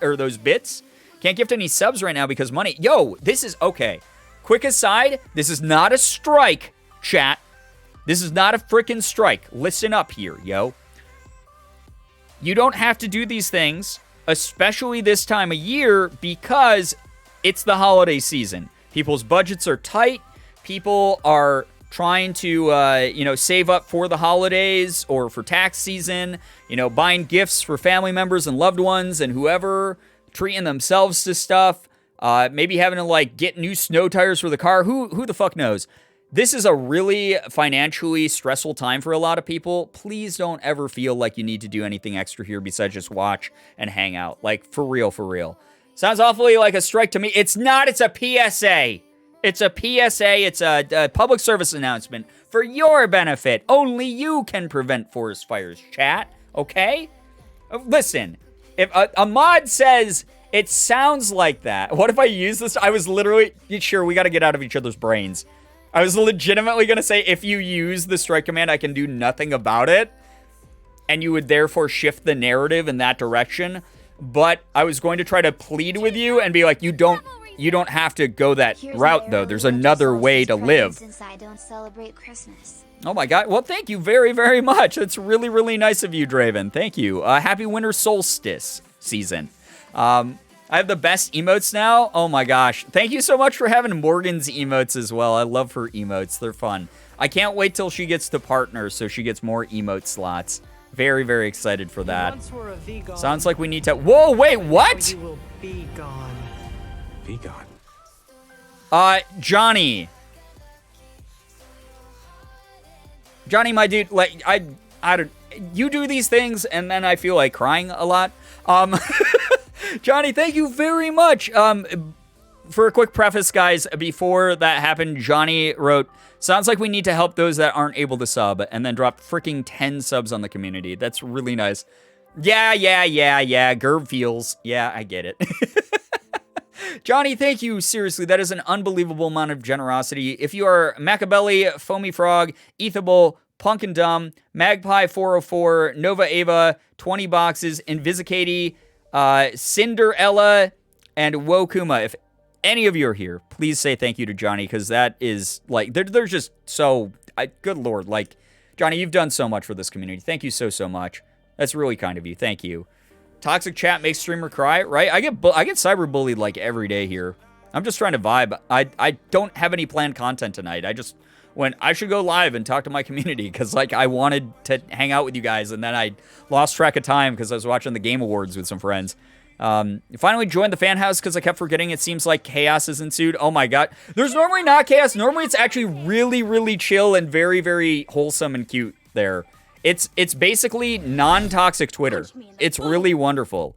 Speaker 4: those bits. Can't gift any subs right now because money. Yo, this is okay. Quick aside, this is not a strike, chat. This is not a freaking strike. Listen up here, yo. You don't have to do these things, especially this time of year, because it's the holiday season. People's budgets are tight. People are trying to, save up for the holidays or for tax season, buying gifts for family members and loved ones and whoever, treating themselves to stuff, maybe having to, get new snow tires for the car. Who the fuck knows? This is a really financially stressful time for a lot of people. Please don't ever feel like you need to do anything extra here besides just watch and hang out. For real, for real. Sounds awfully like a strike to me. It's not. It's a PSA. It's a PSA. It's a public service announcement for your benefit. Only you can prevent forest fires, chat. Okay? Listen, if a mod says it sounds like that, what if I use this? I was literally, sure, we got to get out of each other's brains. I was legitimately going to say, if you use the strike command, I can do nothing about it. And you would therefore shift the narrative in that direction. But I was going to try to plead with you and be like, you don't have to go that route, though. There's another way to live.
Speaker 3: Since I don't celebrate Christmas.
Speaker 4: Oh my god. Well, thank you very, very much. That's really, really nice of you, Draven. Thank you. Happy winter solstice season. I have the best emotes now. Oh my gosh. Thank you so much for having Morgan's emotes as well. I love her emotes. They're fun. I can't wait till she gets to partner so she gets more emote slots. Very, very excited for that. Sounds like we need to... Whoa, wait, what?
Speaker 5: You will be gone.
Speaker 6: Be gone.
Speaker 4: Johnny. Johnny, my dude, I don't... You do these things, and then I feel like crying a lot. Johnny, thank you very much. For a quick preface, guys, before that happened, Johnny wrote, sounds like we need to help those that aren't able to sub, and then dropped freaking 10 subs on the community. That's really nice. Yeah. Gerb feels. Yeah, I get it. Johnny, thank you. Seriously, that is an unbelievable amount of generosity. If you are Macabelli, Foamy Frog, Ethable, Punk and Dumb, Magpie 404, Nova Ava, 20 boxes, Invisicati, Cinderella, and Wokuma. If any of you are here, please say thank you to Johnny, because that is, they're just so, good lord, Johnny, you've done so much for this community. Thank you so much. That's really kind of you. Thank you. Toxic chat makes streamer cry, right? I get cyberbullied, every day here. I'm just trying to vibe. I don't have any planned content tonight. I just went, I should go live and talk to my community, because, I wanted to hang out with you guys, and then I lost track of time because I was watching the Game Awards with some friends. Finally joined the fan house because I kept forgetting it seems like chaos has ensued. Oh my god. There's normally not chaos. Normally it's actually really, really chill and very, very wholesome and cute there. It's basically non-toxic Twitter. It's really wonderful.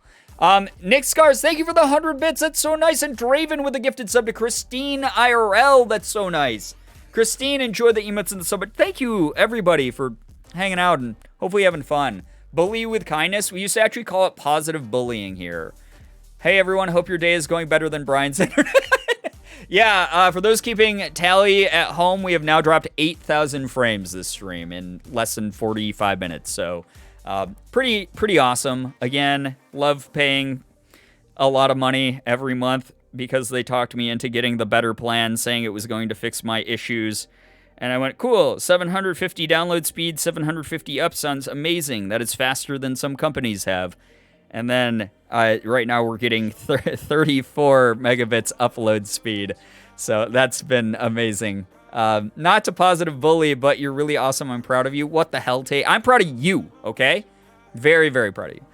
Speaker 4: Nick Scars, thank you for the 100 bits. That's so nice. And Draven with a gifted sub to Christine IRL. That's so nice. Christine, enjoy the emotes in the sub. But thank you, everybody, for hanging out and hopefully having fun. Bully with kindness. We used to actually call it positive bullying here. Hey, everyone. Hope your day is going better than Brian's internet. Yeah, for those keeping tally at home, we have now dropped 8,000 frames this stream in less than 45 minutes. So, pretty awesome. Again, love paying a lot of money every month because they talked me into getting the better plan, saying it was going to fix my issues. And I went, cool, 750 download speed, 750 up sounds amazing. That is faster than some companies have. And then right now we're getting 34 megabits upload speed. So that's been amazing. Not to positive bully, but you're really awesome. I'm proud of you. What the hell, Tay? I'm proud of you, okay? Very, very proud of you.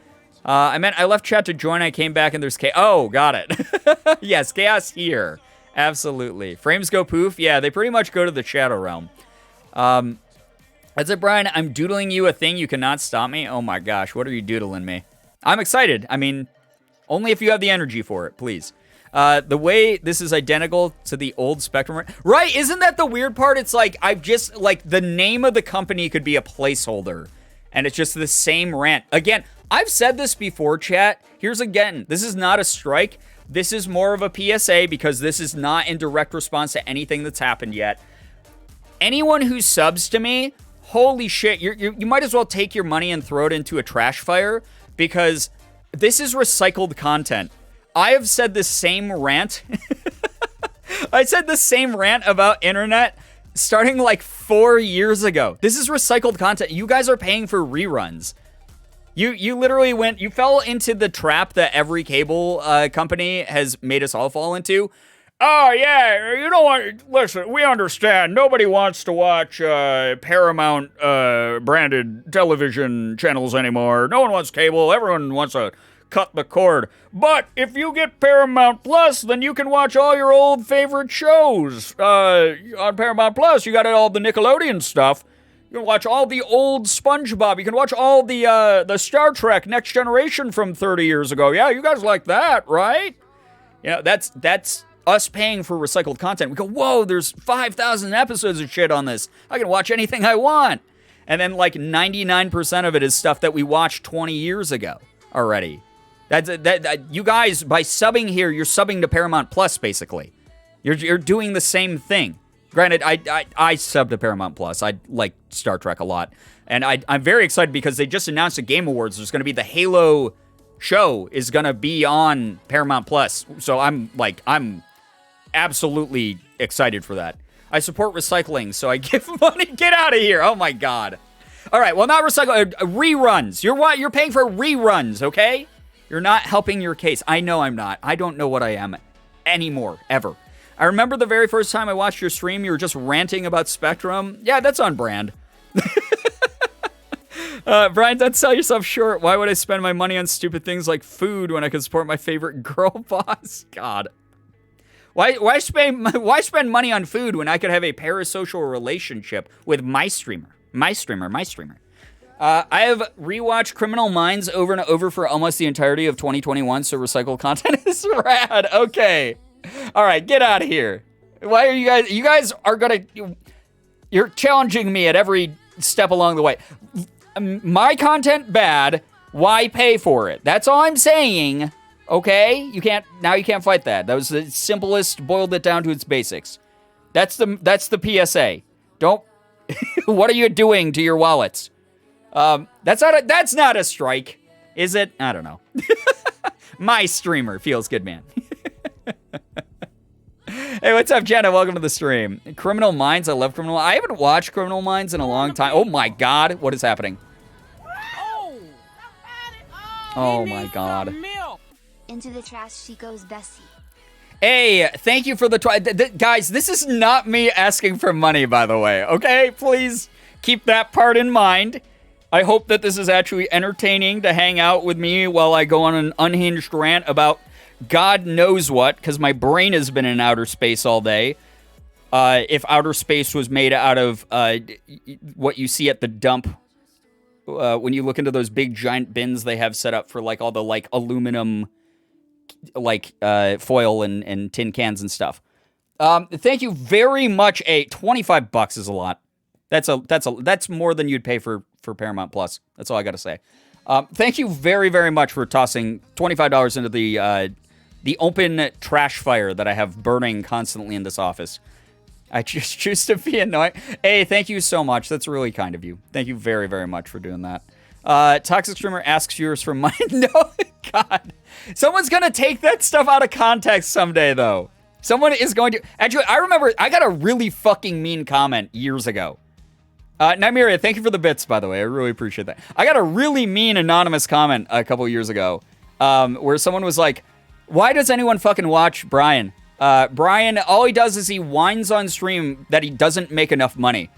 Speaker 4: I left chat to join. I came back and there's chaos. Oh, got it. Yes, chaos here. Absolutely. Frames go poof. Yeah, they pretty much go to the Shadow Realm. That's it, Brian. I'm doodling you a thing. You cannot stop me. Oh my gosh, what are you doodling me? I'm excited. I mean, only if you have the energy for it, please. The way this is identical to the old Spectrum. Right? Isn't that the weird part? It's the name of the company could be a placeholder. And it's just the same rant. Again, I've said this before, chat. Here's again. This is not a strike. This is more of a PSA because this is not in direct response to anything that's happened yet. Anyone who subs to me, holy shit, you might as well take your money and throw it into a trash fire because this is recycled content. I have said the same rant. I said the same rant about internet starting like 4 years ago. This is recycled content. You guys are paying for reruns. You literally you fell into the trap that every cable company has made us all fall into. Oh, yeah, you don't want... Listen, we understand. Nobody wants to watch Paramount branded television channels anymore. No one wants cable. Everyone wants to cut the cord. But if you get Paramount Plus, then you can watch all your old favorite shows. On Paramount Plus, you got all the Nickelodeon stuff. You can watch all the old SpongeBob. You can watch all the Star Trek Next Generation from 30 years ago. Yeah, you guys like that, right? Yeah, that's us paying for recycled content. We go, whoa, there's 5,000 episodes of shit on this. I can watch anything I want. And then like 99% of it is stuff that we watched 20 years ago already. You guys, by subbing here, you're subbing to Paramount Plus, basically. You're doing the same thing. Granted, I sub to Paramount Plus. I like Star Trek a lot. And I'm very excited because they just announced at Game Awards there's going to be the Halo show is going to be on Paramount Plus. So I'm absolutely excited for that. I support recycling, so I give money. Get out of here. Oh, my God. All right, well, not recycle. Reruns. You're paying for reruns, okay? You're not helping your case. I know I'm not. I don't know what I am anymore, ever. I remember the very first time I watched your stream, you were just ranting about Spectrum. Yeah, that's on brand. Brian, don't sell yourself short. Why would I spend my money on stupid things like food when I could support my favorite girl boss? God. Why spend money on food when I could have a parasocial relationship with my streamer? My streamer. I have rewatched Criminal Minds over and over for almost the entirety of 2021, so recycled content is rad. Okay. All right, get out of here. Why are you guys are gonna... You're challenging me at every step along the way. My content bad, why pay for it? That's all I'm saying. Okay? You can't fight that. That was the simplest, boiled it down to its basics. That's the PSA. Don't... What are you doing to your wallets? That's not a strike, is it? I don't know. My streamer feels good, man. Hey, what's up, Jenna? Welcome to the stream. Criminal Minds. I love Criminal Minds. I haven't watched Criminal Minds in a long time. Oh my God, what is happening? Oh my God.
Speaker 3: Into the trash she goes, Bessie.
Speaker 4: Hey, thank you for the guys, this is not me asking for money, by the way, okay? Please keep that part in mind. I hope that this is actually entertaining to hang out with me while I go on an unhinged rant about God knows what, because my brain has been in outer space all day. If outer space was made out of what you see at the dump, when you look into those big giant bins they have set up for like all the like aluminum like foil and tin cans and stuff. Thank you very much. 25 bucks is a lot. That's more than you'd pay for Paramount Plus. That's all I got to say. Thank you very, very much for tossing $25 into the open trash fire that I have burning constantly in this office. I just choose to be annoying. Hey, thank you so much. That's really kind of you. Thank you very, very much for doing that. Toxic Streamer asks viewers for money. No, God. Someone's going to take that stuff out of context someday, though. Someone is going to... Actually, I remember I got a really fucking mean comment years ago. Nymeria, thank you for the bits, by the way. I really appreciate that. I got a really mean anonymous comment a couple years ago where someone was like, why does anyone fucking watch Brian? Brian, all he does is he whines on stream that he doesn't make enough money.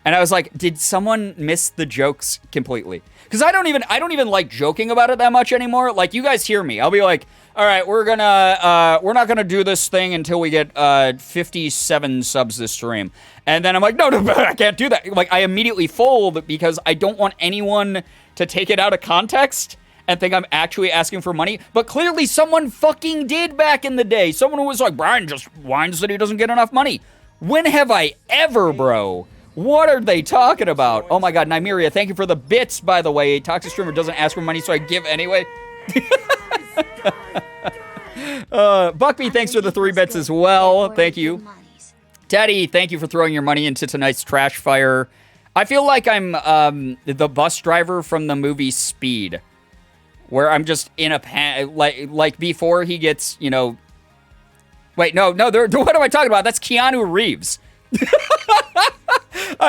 Speaker 4: And I was like, did someone miss the jokes completely? Because I don't even like joking about it that much anymore. Like, you guys hear me. I'll be like, all right, we're not gonna do this thing until we get 57 subs this stream. And then I'm like, no, I can't do that. Like, I immediately fold because I don't want anyone to take it out of context and think I'm actually asking for money. But clearly someone fucking did back in the day. Someone who was like, Brian just whines that he doesn't get enough money. When have I ever, bro? What are they talking about? Oh my God, Nymeria, thank you for the bits, by the way. Toxic Streamer doesn't ask for money, so I give anyway. Buckby, thanks for the 3 bits as well. Thank you. Teddy, thank you for throwing your money into tonight's trash fire. I feel like I'm the bus driver from the movie Speed, where I'm just in a like before he gets, Wait, no, what am I talking about? That's Keanu Reeves.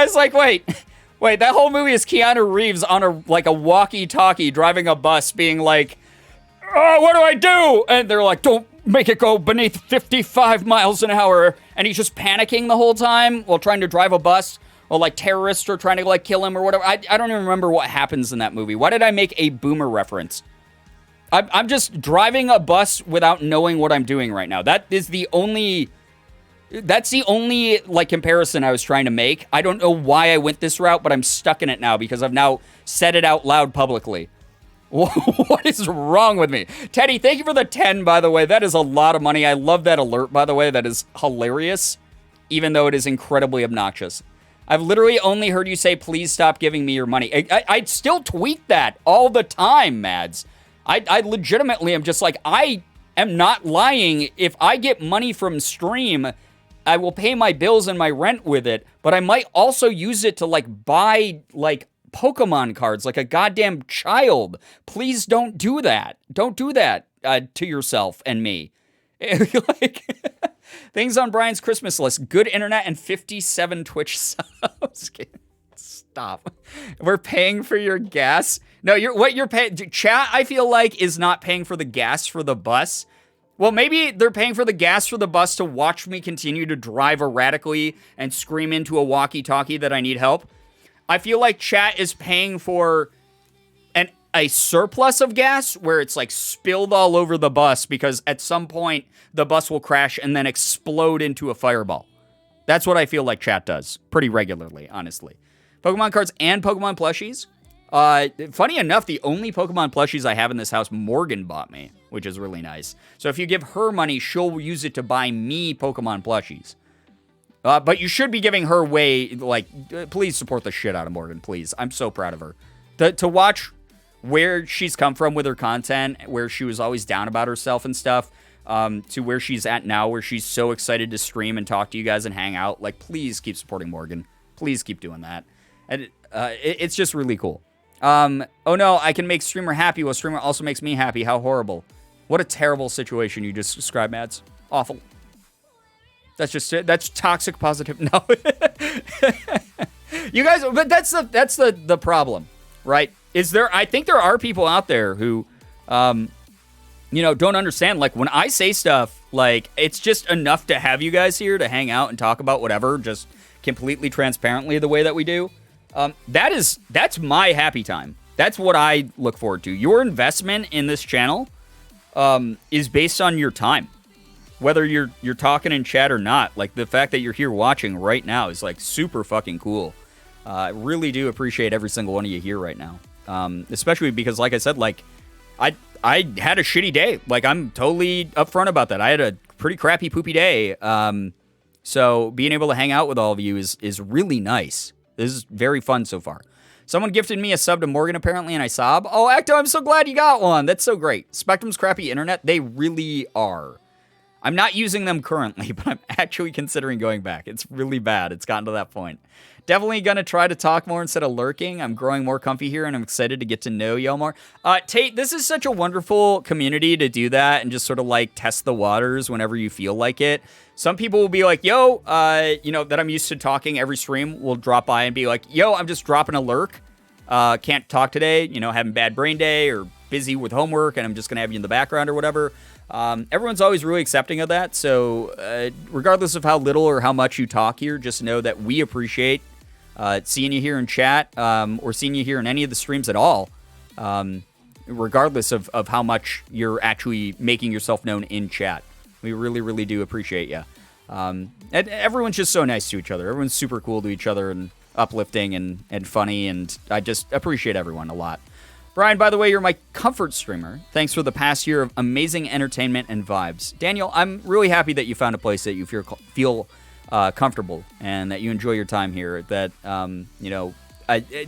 Speaker 4: I was like, wait, that whole movie is Keanu Reeves on a walkie-talkie driving a bus being like, oh, what do I do? And they're like, don't make it go beneath 55 miles an hour. And he's just panicking the whole time while trying to drive a bus. Or like terrorists are trying to like kill him or whatever. I don't even remember what happens in that movie. Why did I make a boomer reference? I'm just driving a bus without knowing what I'm doing right now. That's the only like comparison I was trying to make. I don't know why I went this route, but I'm stuck in it now because I've now said it out loud publicly. What is wrong with me? Teddy, thank you for the 10, by the way. That is a lot of money. I love that alert, by the way. That is hilarious, even though it is incredibly obnoxious. I've literally only heard you say, please stop giving me your money. I still tweet that all the time, Mads. I legitimately am just like, I am not lying. If I get money from stream, I will pay my bills and my rent with it, but I might also use it to like buy like Pokemon cards like a goddamn child. Please don't do that. Don't do that to yourself and me. Like things on Brian's Christmas list: good internet and 57 Twitch subs. Stop. We're paying for your gas. No, you're paying. Chat, I feel like, is not paying for the gas for the bus. Well, maybe they're paying for the gas for the bus to watch me continue to drive erratically and scream into a walkie-talkie that I need help. I feel like chat is paying for a surplus of gas where it's like spilled all over the bus because at some point the bus will crash and then explode into a fireball. That's what I feel like chat does pretty regularly, honestly. Pokemon cards and Pokemon plushies. Funny enough, the only Pokemon plushies I have in this house, Morgan bought me, which is really nice. So if you give her money, she'll use it to buy me Pokemon plushies. But you should be giving her please support the shit out of Morgan, please. I'm so proud of her. To watch where she's come from with her content, where she was always down about herself and stuff, to where she's at now, where she's so excited to stream and talk to you guys and hang out. Like, please keep supporting Morgan. Please keep doing that. And it's just really cool. Oh no, I can make streamer happy while streamer also makes me happy. How horrible. What a terrible situation you just described, Mads. Awful. That's just it. That's toxic positive. No. You guys, but that's the problem, right? I think there are people out there who, don't understand. Like, when I say stuff, like, it's just enough to have you guys here to hang out and talk about whatever, just completely transparently the way that we do. That's my happy time. That's what I look forward to. Your investment in this channel is based on your time. Whether you're talking in chat or not, like the fact that you're here watching right now is like super fucking cool. I really do appreciate every single one of you here right now. Especially because, like I said, like I had a shitty day. Like, I'm totally upfront about that. I had a pretty crappy poopy day. So being able to hang out with all of you is really nice. This is very fun so far. Someone gifted me a sub to Morgan, apparently, and I sob. Oh, Ecto, I'm so glad you got one. That's so great. Spectrum's crappy internet, they really are. I'm not using them currently, but I'm actually considering going back. It's really bad. It's gotten to that point. Definitely going to try to talk more instead of lurking. I'm growing more comfy here, and I'm excited to get to know y'all more. Tate, this is such a wonderful community to do that and just sort of, like, test the waters whenever you feel like it. Some people will be like, yo, that I'm used to talking every stream, will drop by and be like, yo, I'm just dropping a lurk. Can't talk today, having bad brain day or busy with homework, and I'm just going to have you in the background or whatever. Everyone's always really accepting of that, so regardless of how little or how much you talk here, just know that we appreciate seeing you here in chat or seeing you here in any of the streams at all, regardless of how much you're actually making yourself known in chat. We really, really do appreciate you. And everyone's just so nice to each other. Everyone's super cool to each other and uplifting and funny, and I just appreciate everyone a lot. Brian, by the way, you're my comfort streamer. Thanks for the past year of amazing entertainment and vibes. Daniel, I'm really happy that you found a place that you feel comfortable and that you enjoy your time here. That,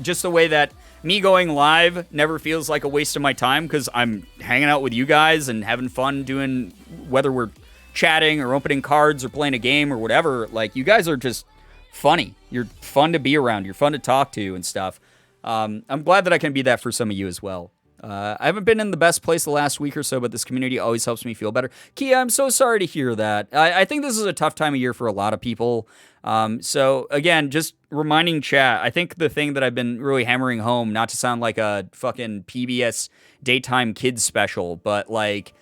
Speaker 4: just the way that me going live never feels like a waste of my time because I'm hanging out with you guys and having fun doing, whether we're chatting or opening cards or playing a game or whatever. Like, you guys are just funny. You're fun to be around. You're fun to talk to and stuff. I'm glad that I can be that for some of you as well. I haven't been in the best place the last week or so, but this community always helps me feel better. Kia, I'm so sorry to hear that. I think this is a tough time of year for a lot of people. So again, just reminding chat, I think the thing that I've been really hammering home, not to sound like a fucking PBS daytime kids special, but like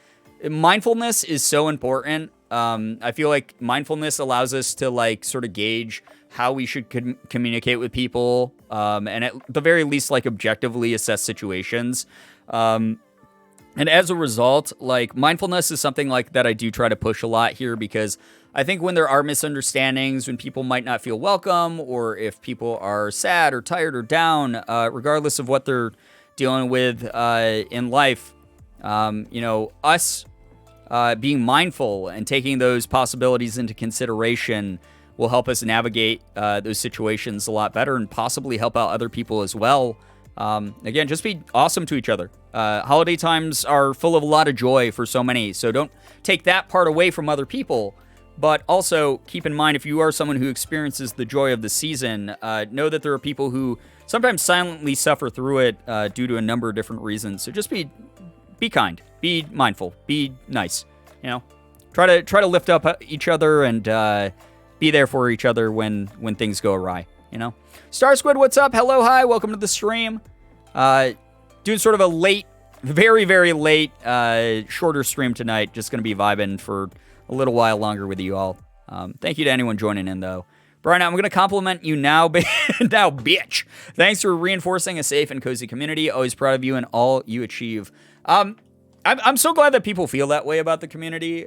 Speaker 4: mindfulness is so important. I feel like mindfulness allows us to like sort of gauge how we should communicate with people, and at the very least, like objectively assess situations. And as a result, like mindfulness is something like that I do try to push a lot here, because I think when there are misunderstandings, when people might not feel welcome, or if people are sad or tired or down, regardless of what they're dealing with in life, us being mindful and taking those possibilities into consideration will help us navigate those situations a lot better and possibly help out other people as well. Again, just be awesome to each other. Holiday times are full of a lot of joy for so many, so don't take that part away from other people. But also keep in mind, if you are someone who experiences the joy of the season, know that there are people who sometimes silently suffer through it due to a number of different reasons. So just be kind, be mindful, be nice. Try to lift up each other and be there for each other when things go awry. Star Squid, what's up? Hello, hi, welcome to the stream. Doing sort of a late, very, very late, shorter stream tonight. Just going to be vibing for a little while longer with you all. Thank you to anyone joining in, though. Brian, I'm going to compliment you now, now, bitch. Thanks for reinforcing a safe and cozy community. Always proud of you and all you achieve. I'm so glad that people feel that way about the community.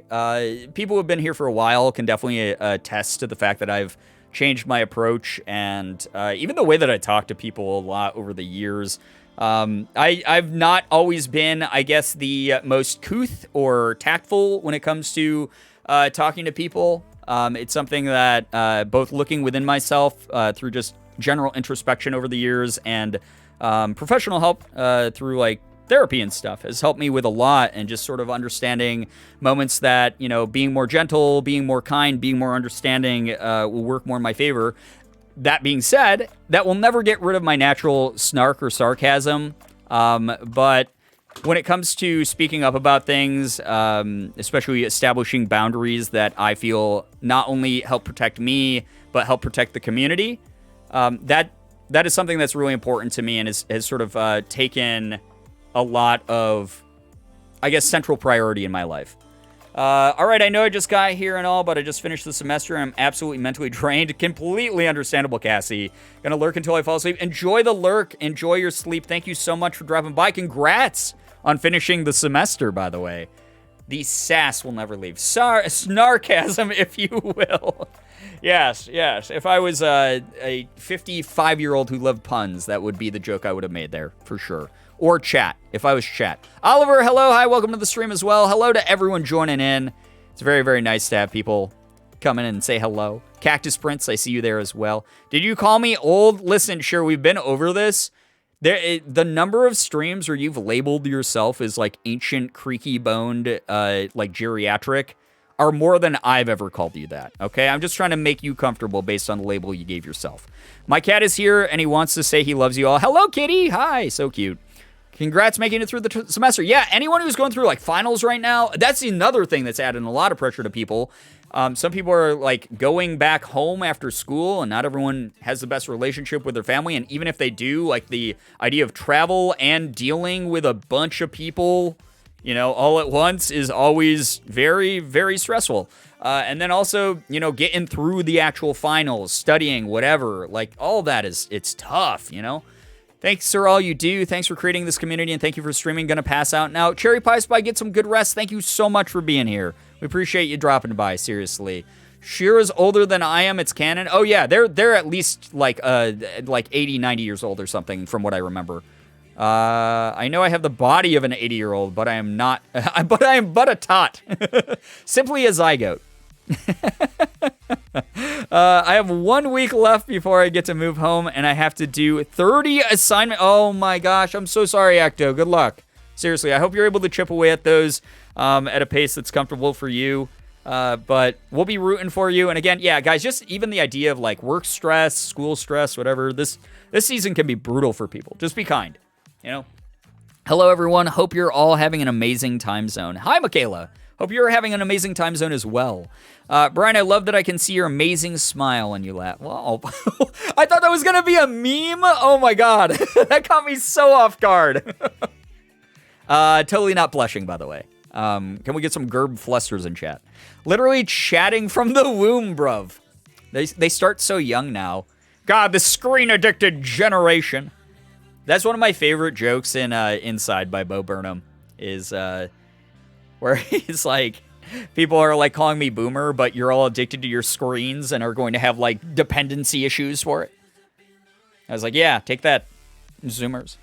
Speaker 4: People who have been here for a while can definitely attest to the fact that I've changed my approach and even the way that I talk to people a lot over the years. I've not always been, I guess, the most couth or tactful when it comes to talking to people. It's something that both looking within myself through just general introspection over the years and professional help through like therapy and stuff has helped me with a lot, and just sort of understanding moments that, being more gentle, being more kind, being more understanding will work more in my favor. That being said, that will never get rid of my natural snark or sarcasm. But when it comes to speaking up about things, especially establishing boundaries that I feel not only help protect me, but help protect the community, that is something that's really important to me and has sort of taken a lot of, I guess, central priority in my life. All right, I know I just got here and all, but I just finished the semester and I'm absolutely mentally drained. Completely understandable, Cassie. Gonna lurk until I fall asleep. Enjoy the lurk. Enjoy your sleep. Thank you so much for dropping by. Congrats on finishing the semester, by the way. The sass will never leave. Snarkasm, if you will. Yes. If I was a 55-year-old who loved puns, that would be the joke I would have made there, for sure. Or chat, if I was chat. Oliver, hello, hi, welcome to the stream as well. Hello to everyone joining in. It's very, very nice to have people come in and say hello. Cactus Prince, I see you there as well. Did you call me old? Listen, sure, we've been over this. The number of streams where you've labeled yourself as like ancient, creaky-boned, like geriatric, are more than I've ever called you that, okay? I'm just trying to make you comfortable based on the label you gave yourself. My cat is here, and he wants to say he loves you all. Hello, kitty. Hi, so cute. Congrats making it through the semester. Yeah, anyone who's going through like finals right now, that's another thing that's adding a lot of pressure to people. Some people are like going back home after school, and not everyone has the best relationship with their family. And even if they do, like the idea of travel and dealing with a bunch of people, all at once is always very, very stressful. And then also, getting through the actual finals, studying, whatever, like all that it's tough, Thanks for all you do. Thanks for creating this community, and thank you for streaming. Gonna pass out now. Cherry Pie Spy, get some good rest. Thank you so much for being here. We appreciate you dropping by, seriously. Shira's older than I am, it's canon. Oh yeah, they're at least like 80, 90 years old or something from what I remember. I know I have the body of an 80-year-old, but I am not, but I am but a tot. Simply a zygote. I have 1 week left before I get to move home, and I have to do 30 assignments. Oh my gosh, I'm so sorry, Acto. Good luck. Seriously, I hope you're able to chip away at those at a pace that's comfortable for you. But we'll be rooting for you. And again, yeah, guys, just even the idea of like work stress, school stress, whatever, this season can be brutal for people. Just be kind, Hello, everyone. Hope you're all having an amazing time zone. Hi, Michaela. Hope you're having an amazing time zone as well. Brian, I love that I can see your amazing smile when you laugh. Well, I thought that was going to be a meme. Oh my God. That caught me so off guard. Totally not blushing, by the way. Can we get some Gerb flusters in chat? Literally chatting from the womb, bruv. They start so young now. God, the screen-addicted generation. That's one of my favorite jokes in Inside by Bo Burnham, is where he's like, people are like calling me boomer, but you're all addicted to your screens and are going to have like dependency issues for it. I was like, yeah, take that, Zoomers.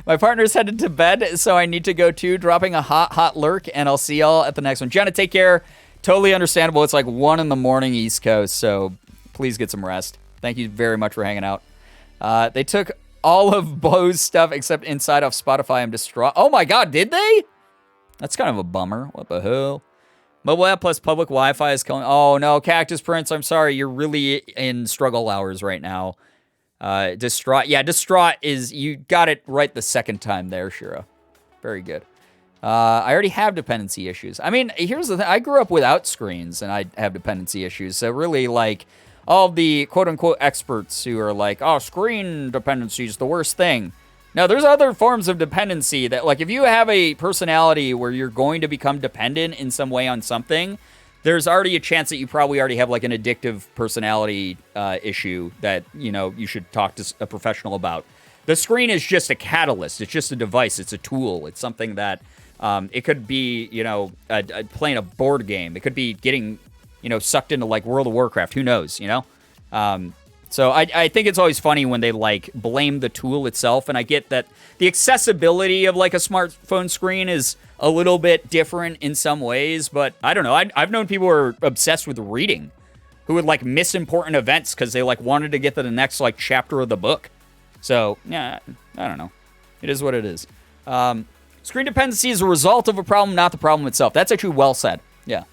Speaker 4: My partner's headed to bed, so I need to go too, dropping a hot lurk, and I'll see y'all at the next one. Jenna, take care. Totally understandable. It's like 1 a.m. East Coast, so please get some rest. Thank you very much for hanging out. They took all of Bo's stuff except Inside off Spotify. I'm distraught. Oh my God, did they? That's kind of a bummer. What the hell? Mobile app plus public Wi-Fi is calling. Oh no, Cactus Prince, I'm sorry. You're really in struggle hours right now. Distraught. Yeah, distraught is, you got it right the second time there, Shira. Very good. I already have dependency issues. I mean, here's the thing. I grew up without screens, and I have dependency issues. So really, like, all the quote-unquote experts who are like, oh, screen dependency is the worst thing. No, there's other forms of dependency that, like, if you have a personality where you're going to become dependent in some way on something, there's already a chance that you probably already have, like, an addictive personality issue that, you know, you should talk to a professional about. The screen is just a catalyst. It's just a device. It's a tool. It's something that it could be, you know, playing a board game. It could be getting, you know, sucked into, like, World of Warcraft. Who knows, you know? So I think it's always funny when they, like, blame the tool itself. And I get that the accessibility of, like, a smartphone screen is a little bit different in some ways. But I don't know. I've known people who are obsessed with reading who would, like, miss important events because they, like, wanted to get to the next, like, chapter of the book. So, yeah, I don't know. It is what it is. Screen dependency is a result of a problem, not the problem itself. That's actually well said. Yeah.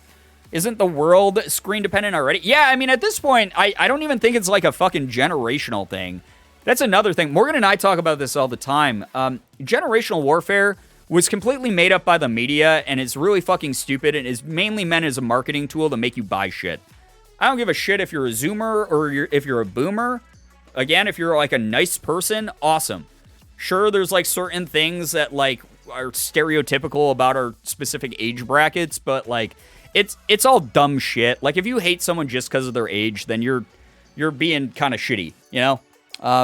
Speaker 4: Isn't the world screen dependent already? Yeah, I mean, at this point, I don't even think it's like a fucking generational thing. That's another thing. Morgan and I talk about this all the time. Generational warfare was completely made up by the media, and it's really fucking stupid, and is mainly meant as a marketing tool to make you buy shit. I don't give a shit if you're a Zoomer or if you're a Boomer. Again, if you're like a nice person, awesome. Sure, there's like certain things that like are stereotypical about our specific age brackets, but like it's all dumb shit. Like if you hate someone just because of their age, then you're being kind of shitty, you know?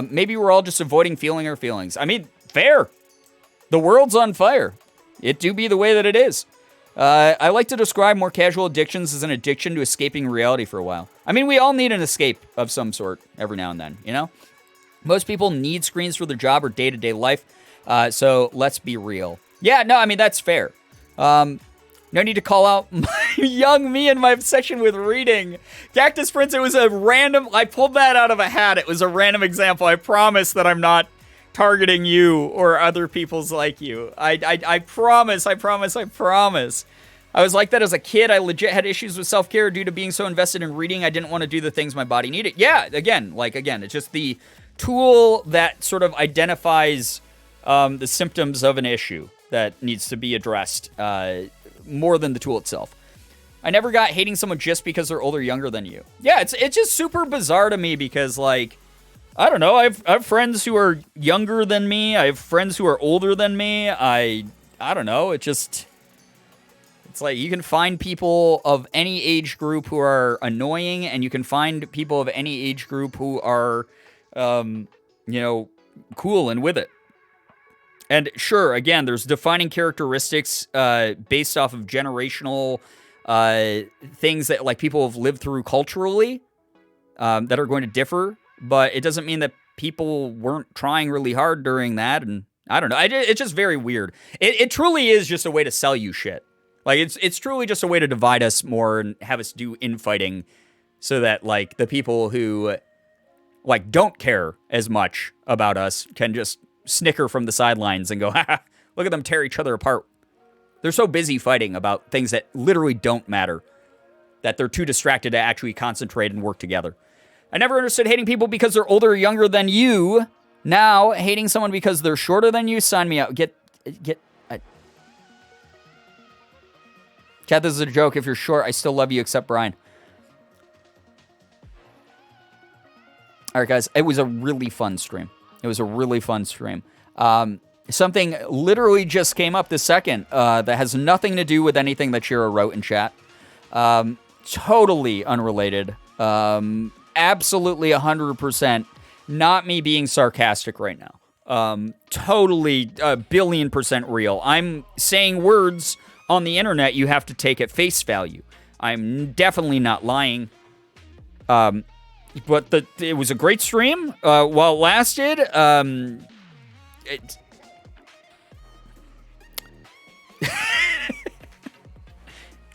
Speaker 4: Maybe we're all just avoiding feeling our feelings. I mean, fair. The world's on fire. It do be the way that it is. I like to describe more casual addictions as an addiction to escaping reality for a while. I mean, we all need an escape of some sort every now and then, you know? Most people need screens for their job or day-to-day life, so let's be real. Yeah, no, I mean, that's fair. No need to call out young me and my obsession with reading. Cactus Prince, it was a random... I pulled that out of a hat. It was a random example. I promise that I'm not targeting you or other people's like you. I promise. I was like that as a kid. I legit had issues with self-care due to being so invested in reading. I didn't want to do the things my body needed. Yeah, again, it's just the tool that sort of identifies the symptoms of an issue that needs to be addressed more than the tool itself. I never got hating someone just because they're older or younger than you. Yeah, it's just super bizarre to me because, like, I don't know. I have friends who are younger than me. I have friends who are older than me. I don't know. It's like you can find people of any age group who are annoying, and you can find people of any age group who are, cool and with it. And sure, again, there's defining characteristics based off of generational things that like people have lived through culturally that are going to differ. But it doesn't mean that people weren't trying really hard during that. And I don't know. It's just very weird. It truly is just a way to sell you shit. Like, it's truly just a way to divide us more and have us do infighting so that, like, the people who, like, don't care as much about us can just snicker from the sidelines and go, ha, look at them tear each other apart. They're so busy fighting about things that literally don't matter that they're too distracted to actually concentrate and work together. I never understood hating people because they're older or younger than you. Now, hating someone because they're shorter than you, sign me out. Chat, this is a joke. If you're short, I still love you, except Brian. All right, guys. It was a really fun stream. Something literally just came up this second that has nothing to do with anything that Shira wrote in chat. Totally unrelated. Absolutely 100% not me being sarcastic right now. Totally a billion% real. I'm saying words on the internet you have to take at face value. I'm definitely not lying. But it was a great stream while it lasted.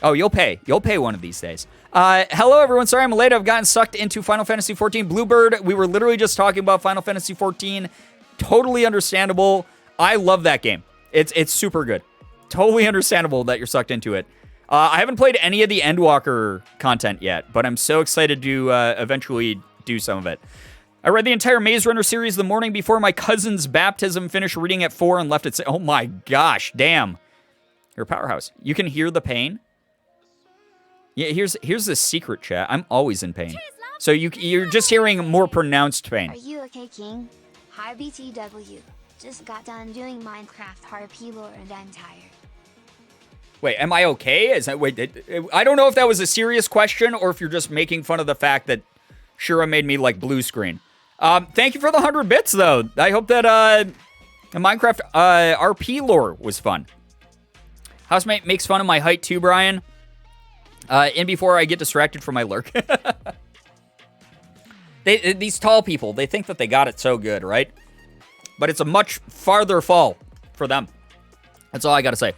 Speaker 4: Oh, you'll pay. You'll pay one of these days. Hello, everyone. Sorry I'm late. I've gotten sucked into Final Fantasy XIV. Bluebird, we were literally just talking about Final Fantasy XIV. Totally understandable. I love that game. It's super good. Totally understandable that you're sucked into it. I haven't played any of the Endwalker content yet, but I'm so excited to eventually do some of it. I read the entire Maze Runner series the morning before my cousin's baptism, finished reading at 4 and left it. Oh my gosh, damn. You're a powerhouse. You can hear the pain. Yeah, here's the secret, chat. I'm always in pain. So you're just hearing more pronounced pain.
Speaker 3: Are you okay, King? Hi, BTW. Just got done doing Minecraft RP lore and I'm tired.
Speaker 4: Wait, am I okay? I don't know if that was a serious question or if you're just making fun of the fact that Shura made me like blue screen. Thank you for the 100 bits, though. I hope that the Minecraft RP lore was fun. Housemate makes fun of my height too, Brian. In before I get distracted from my lurk. These tall people, they think that they got it so good, right? But it's a much farther fall for them. That's all I gotta say.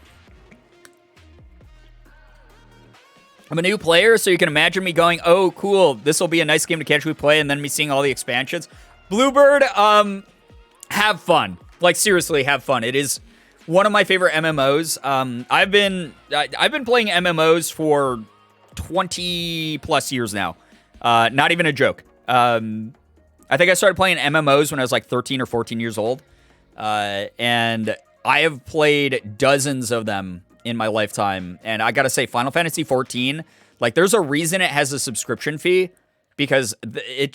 Speaker 4: I'm a new player, so you can imagine me going, oh, cool, this will be a nice game to casually play, and then me seeing all the expansions. Bluebird, have fun. Like, seriously, have fun. It is one of my favorite MMOs. I've been playing MMOs for 20 plus years now. Not even a joke. I think I started playing MMOs when I was like 13 or 14 years old. And I have played dozens of them in my lifetime. And I gotta say, Final Fantasy XIV, like, there's a reason it has a subscription fee, because it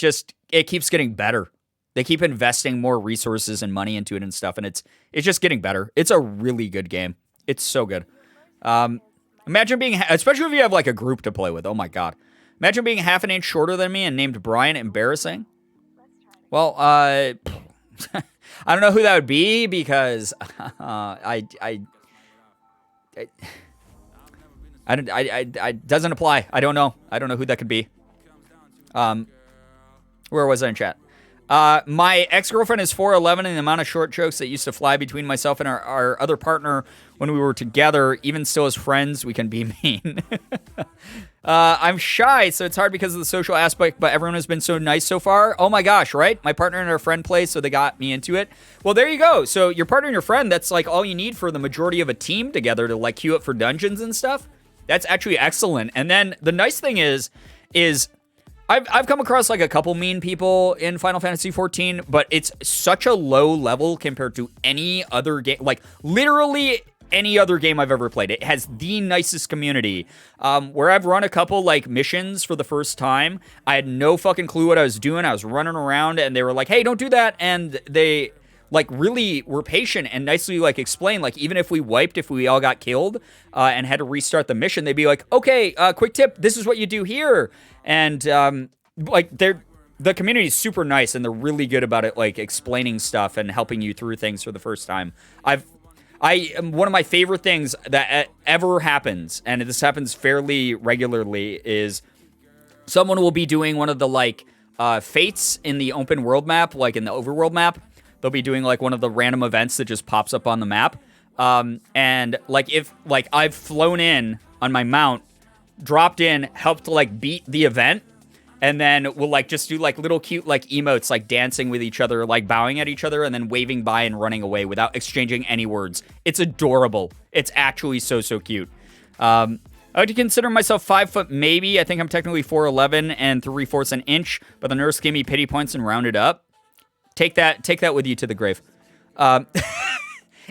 Speaker 4: keeps getting better. They keep investing more resources and money into it and stuff, and it's just getting better. It's a really good game. It's so good. Imagine being, especially if you have like a group to play with. Oh my god. Imagine being half an inch shorter than me and named Brian. Embarrassing. Well, I don't know who that would be, because it doesn't apply. I don't know who that could be. Where was I in chat? My ex-girlfriend is 4'11", and the amount of short jokes that used to fly between myself and our other partner when we were together, even still as friends, we can be mean. I'm shy, so it's hard because of the social aspect, but everyone has been so nice so far. Oh my gosh, right? My partner and her friend play, so they got me into it. Well, there you go. So your partner and your friend, that's like all you need for the majority of a team together to like queue up for dungeons and stuff. That's actually excellent. And then the nice thing is I've come across like a couple mean people in Final Fantasy XIV, but it's such a low level compared to any other game, like literally any other game I've ever played. It has the nicest community. Where I've run a couple like missions for the first time, I had no fucking clue what I was doing. I was running around and they were like, hey, don't do that. And they like really were patient and nicely like explained, like even if we wiped, if we all got killed and had to restart the mission, they'd be like, okay, quick tip, this is what you do here. And like the community is super nice and they're really good about it, like explaining stuff and helping you through things for the first time. One of my favorite things that ever happens, and this happens fairly regularly, is someone will be doing one of the like fates in the open world map, like in the overworld map. They'll be doing like one of the random events that just pops up on the map. And like if like I've flown in on my mount, dropped in, helped to like beat the event, and then we'll like just do like little cute like emotes, like dancing with each other, like bowing at each other, and then waving by and running away without exchanging any words. It's adorable. It's actually so cute. I would consider myself 5 foot maybe. I think I'm technically 4'11" and 3/4 an inch, but the nurse gave me pity points and rounded up. Take that with you to the grave. And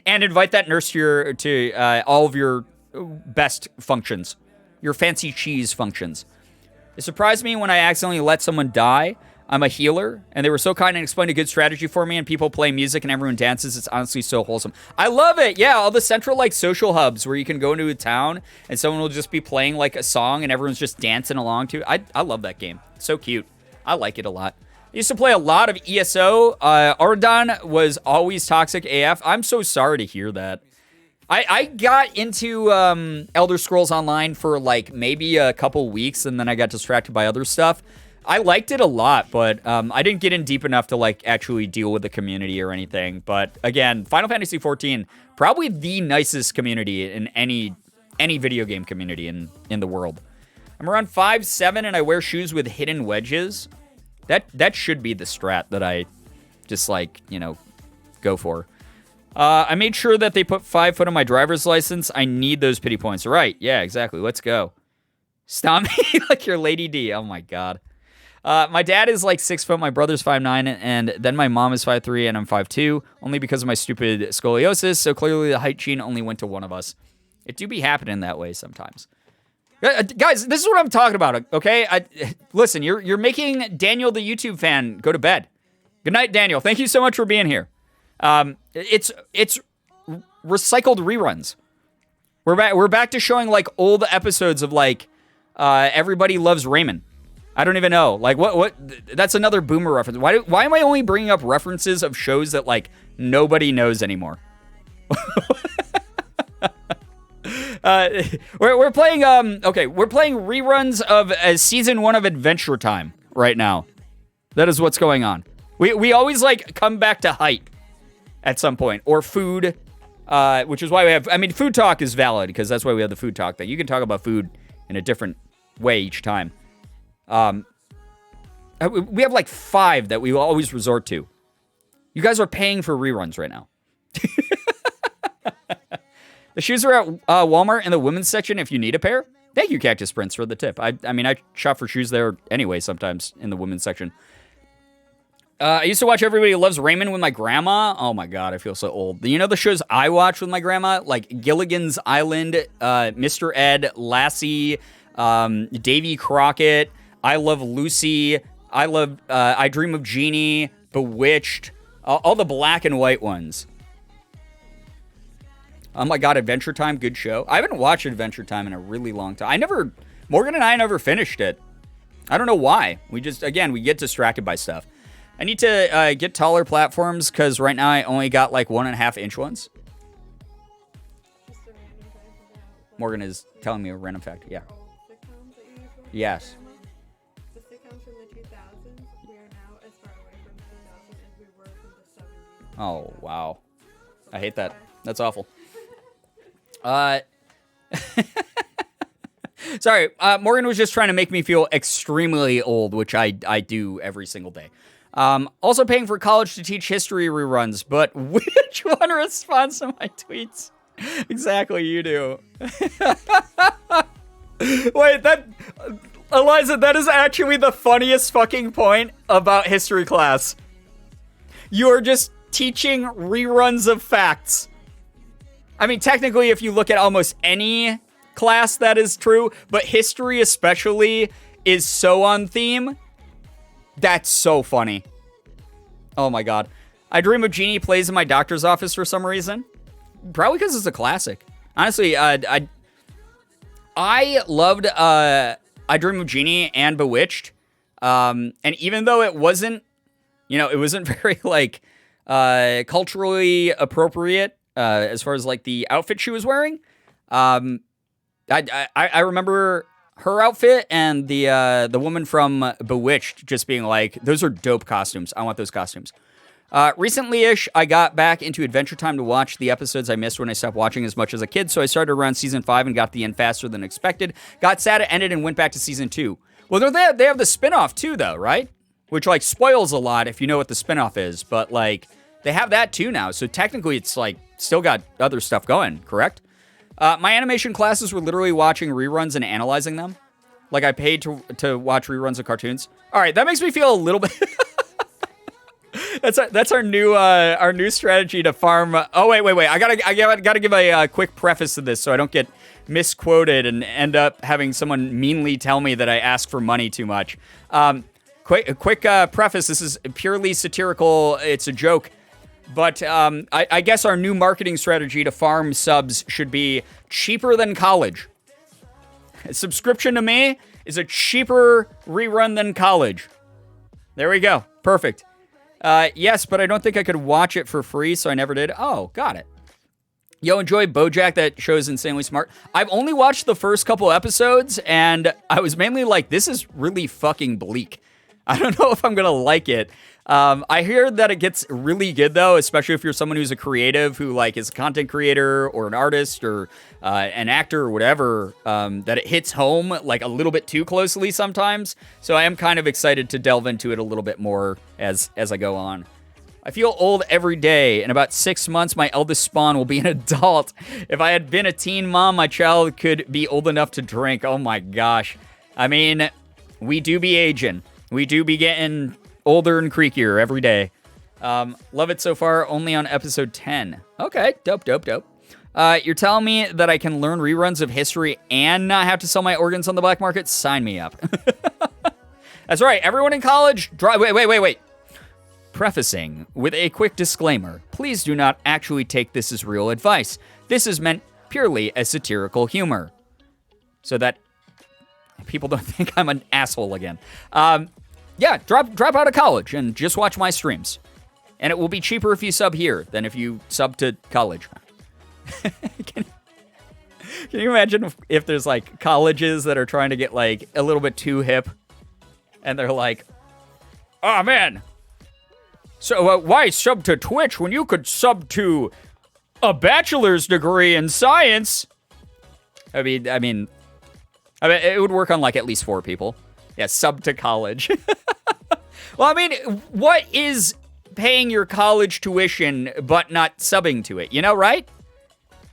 Speaker 4: invite that nurse to all of your best functions. your fancy cheese functions. It surprised me when I accidentally let someone die. I'm a healer, and they were so kind and explained a good strategy for me, and people play music and everyone dances. It's honestly so wholesome. I love it. Yeah, all the central, like, social hubs where you can go into a town and someone will just be playing, like, a song and everyone's just dancing along to it. I love that game. It's so cute. I like it a lot. I used to play a lot of ESO. Ardon was always toxic AF. I'm so sorry to hear that. I got into Elder Scrolls Online for, like, maybe a couple weeks, and then I got distracted by other stuff. I liked it a lot, but I didn't get in deep enough to, like, actually deal with the community or anything. But, again, Final Fantasy XIV, probably the nicest community in any video game community in the world. I'm around 5'7", and I wear shoes with hidden wedges. That should be the strat that I just, like, you know, go for. I made sure that they put 5 foot on my driver's license. I need those pity points. Right, yeah, exactly. Let's go. Stop me like you're Lady D. Oh, my God. My dad is like 6 foot, my brother's 5'9", and then my mom is 5'3", and I'm 5'2", only because of my stupid scoliosis, so clearly the height gene only went to one of us. It do be happening that way sometimes. Guys, this is what I'm talking about, okay? Listen, you're making Daniel the YouTube fan go to bed. Good night, Daniel. Thank you so much for being here. It's recycled reruns. We're back to showing, like, old episodes of, like, Everybody Loves Raymond. I don't even know. Like, what? That's another boomer reference. Why am I only bringing up references of shows that, like, nobody knows anymore? We're playing, we're playing reruns of season 1 of Adventure Time right now. That is what's going on. We always, like, come back to height at some point. Or food, which is why we have, I mean, food talk is valid, because that's why we have the food talk thing. You can talk about food in a different way each time. We have like 5 that we always resort to. You guys are paying for reruns right now. The shoes are at Walmart in the women's section if you need a pair. Thank you, Cactus Prince, for the tip. I mean, I shop for shoes there anyway sometimes in the women's section. I used to watch Everybody Loves Raymond with my grandma. Oh my God, I feel so old. You know the shows I watch with my grandma? Like Gilligan's Island, Mr. Ed, Lassie, Davy Crockett, I Love Lucy, I Dream of Jeannie, Bewitched, all the black and white ones. Oh my God, Adventure Time, good show. I haven't watched Adventure Time in a really long time. Morgan and I never finished it. I don't know why. We get distracted by stuff. I need to get taller platforms, because right now I only got like 1.5-inch ones. Morgan is telling me a random fact. Yeah. Yes.
Speaker 5: The sitcoms from the 2000s, we are now as far away from the 2000s as we were from the 70s.
Speaker 4: Oh, wow. I hate that. That's awful. Sorry, Morgan was just trying to make me feel extremely old, which I do every single day. Also paying for college to teach history reruns, but which one responds to my tweets? Exactly, you do. Wait, Eliza, that is actually the funniest fucking point about history class. You're just teaching reruns of facts. I mean, technically, if you look at almost any class, that is true, but history especially is so on theme. That's so funny. Oh my God. I Dream of Jeannie plays in my doctor's office for some reason. Probably because it's a classic. Honestly, I loved I Dream of Jeannie and Bewitched. And even though it wasn't, it wasn't very, like, culturally appropriate, as far as, like, the outfit she was wearing, I remember her outfit and the woman from Bewitched just being like, those are dope costumes. I want those costumes. Recently-ish, I got back into Adventure Time to watch the episodes I missed when I stopped watching as much as a kid, so I started around season 5 and got the end faster than expected. Got sad it ended and went back to season 2. Well, they have the spin-off too, though, right? Which, like, spoils a lot if you know what the spin-off is, but, like, they have that too now, so technically it's, like, still got other stuff going, correct? My animation classes were literally watching reruns and analyzing them. Like, I paid to watch reruns of cartoons. All right, that makes me feel a little bit... That's our new strategy to farm. Oh wait. I gotta give a quick preface to this so I don't get misquoted and end up having someone meanly tell me that I ask for money too much. Quick preface. This is purely satirical. It's a joke. But I guess our new marketing strategy to farm subs should be cheaper than college. A subscription to me is a cheaper rerun than college. There we go. Perfect. Yes, but I don't think I could watch it for free, so I never did. Oh, got it. Yo, enjoy BoJack. That show is insanely smart. I've only watched the first couple episodes, and I was mainly like, this is really fucking bleak. I don't know if I'm going to like it. I hear that it gets really good, though, especially if you're someone who's a creative who, like, is a content creator or an artist or an actor or whatever, that it hits home, like, a little bit too closely sometimes. So I am kind of excited to delve into it a little bit more as I go on. I feel old every day. In about 6 months, my eldest spawn will be an adult. If I had been a teen mom, my child could be old enough to drink. Oh, my gosh. I mean, we do be aging. We do be getting older and creakier every day. Love it so far, only on episode 10. Okay, dope. You're telling me that I can learn reruns of history and not have to sell my organs on the black market? Sign me up. That's right, everyone in college, wait. Prefacing with a quick disclaimer. Please do not actually take this as real advice. This is meant purely as satirical humor. So that people don't think I'm an asshole again. Yeah, drop out of college and just watch my streams. And it will be cheaper if you sub here than if you sub to college. Can you imagine if there's like colleges that are trying to get like a little bit too hip and they're like, oh man, so why sub to Twitch when you could sub to a bachelor's degree in science? I mean, it would work on like at least 4 people. Yeah, sub to college. Well, I mean, what is paying your college tuition but not subbing to it? You know, right?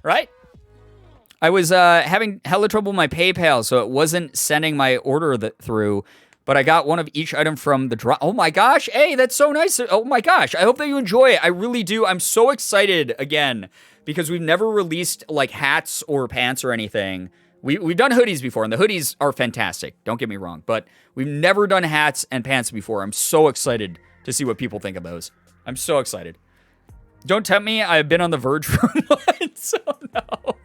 Speaker 4: Right? I was having hella trouble with my PayPal, so it wasn't sending my order through, but I got one of each item from the drop. Oh my gosh, hey, that's so nice. Oh my gosh, I hope that you enjoy it. I really do. I'm so excited again because we've never released like hats or pants or anything. We've done hoodies before, and the hoodies are fantastic. Don't get me wrong, but we've never done hats and pants before. I'm so excited to see what people think of those. I'm so excited. Don't tempt me. I've been on the verge for months. Oh, no.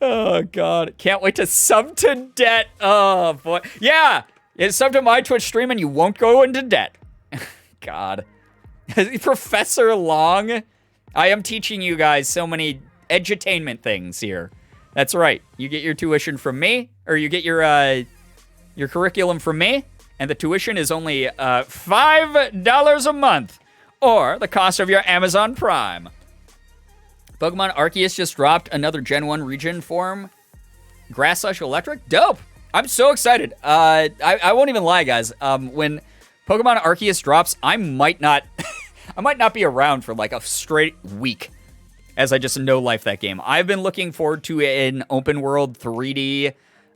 Speaker 4: Oh, God. Can't wait to sub to debt. Oh, boy. Yeah. Sub to my Twitch stream, and you won't go into debt. God. Professor Long. I am teaching you guys so many edutainment things here. That's right. You get your tuition from me, or you get your curriculum from me, and the tuition is only $5 a month, or the cost of your Amazon Prime. Pokemon Arceus just dropped another Gen 1 region form. Grass/Electric? Dope! I'm so excited. I won't even lie, guys. When Pokemon Arceus drops, I might not be around for like a straight week, as I just no-life that game. I've been looking forward to an open-world 3D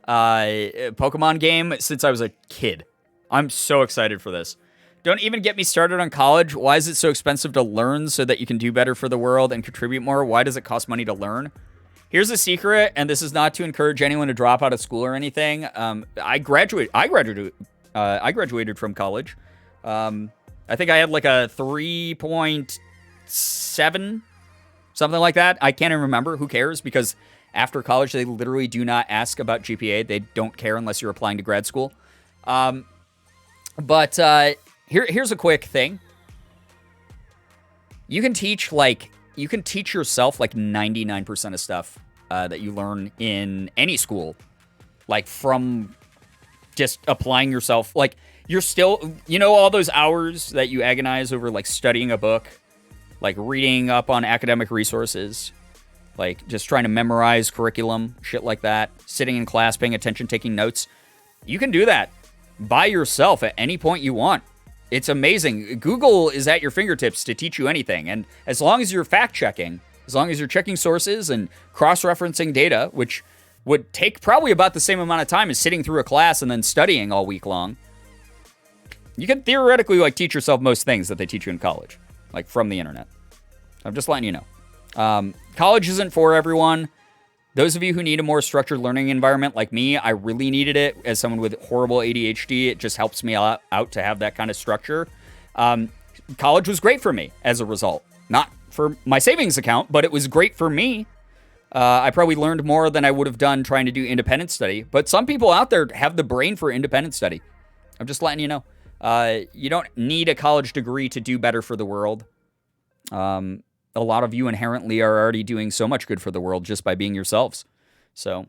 Speaker 4: Pokemon game since I was a kid. I'm so excited for this. Don't even get me started on college. Why is it so expensive to learn so that you can do better for the world and contribute more? Why does it cost money to learn? Here's a secret, and this is not to encourage anyone to drop out of school or anything. I graduated from college. I think I had like a 3.7, something like that. I can't even remember. Who cares? Because after college, they literally do not ask about GPA. They don't care unless you're applying to grad school. But here's a quick thing. You can teach yourself like 99% of stuff that you learn in any school, like from just applying yourself. Like you're still, all those hours that you agonize over like studying a book, like reading up on academic resources, like just trying to memorize curriculum, shit like that, sitting in class, paying attention, taking notes. You can do that by yourself at any point you want. It's amazing. Google is at your fingertips to teach you anything. And as long as you're fact-checking, as long as you're checking sources and cross-referencing data, which would take probably about the same amount of time as sitting through a class and then studying all week long, you can theoretically like teach yourself most things that they teach you in college, like from the internet. I'm just letting you know. College isn't for everyone. Those of you who need a more structured learning environment like me, I really needed it as someone with horrible ADHD. It just helps me out to have that kind of structure. College was great for me as a result. Not for my savings account, but it was great for me. I probably learned more than I would have done trying to do independent study. But some people out there have the brain for independent study. I'm just letting you know. You don't need a college degree to do better for the world. A lot of you inherently are already doing so much good for the world just by being yourselves. So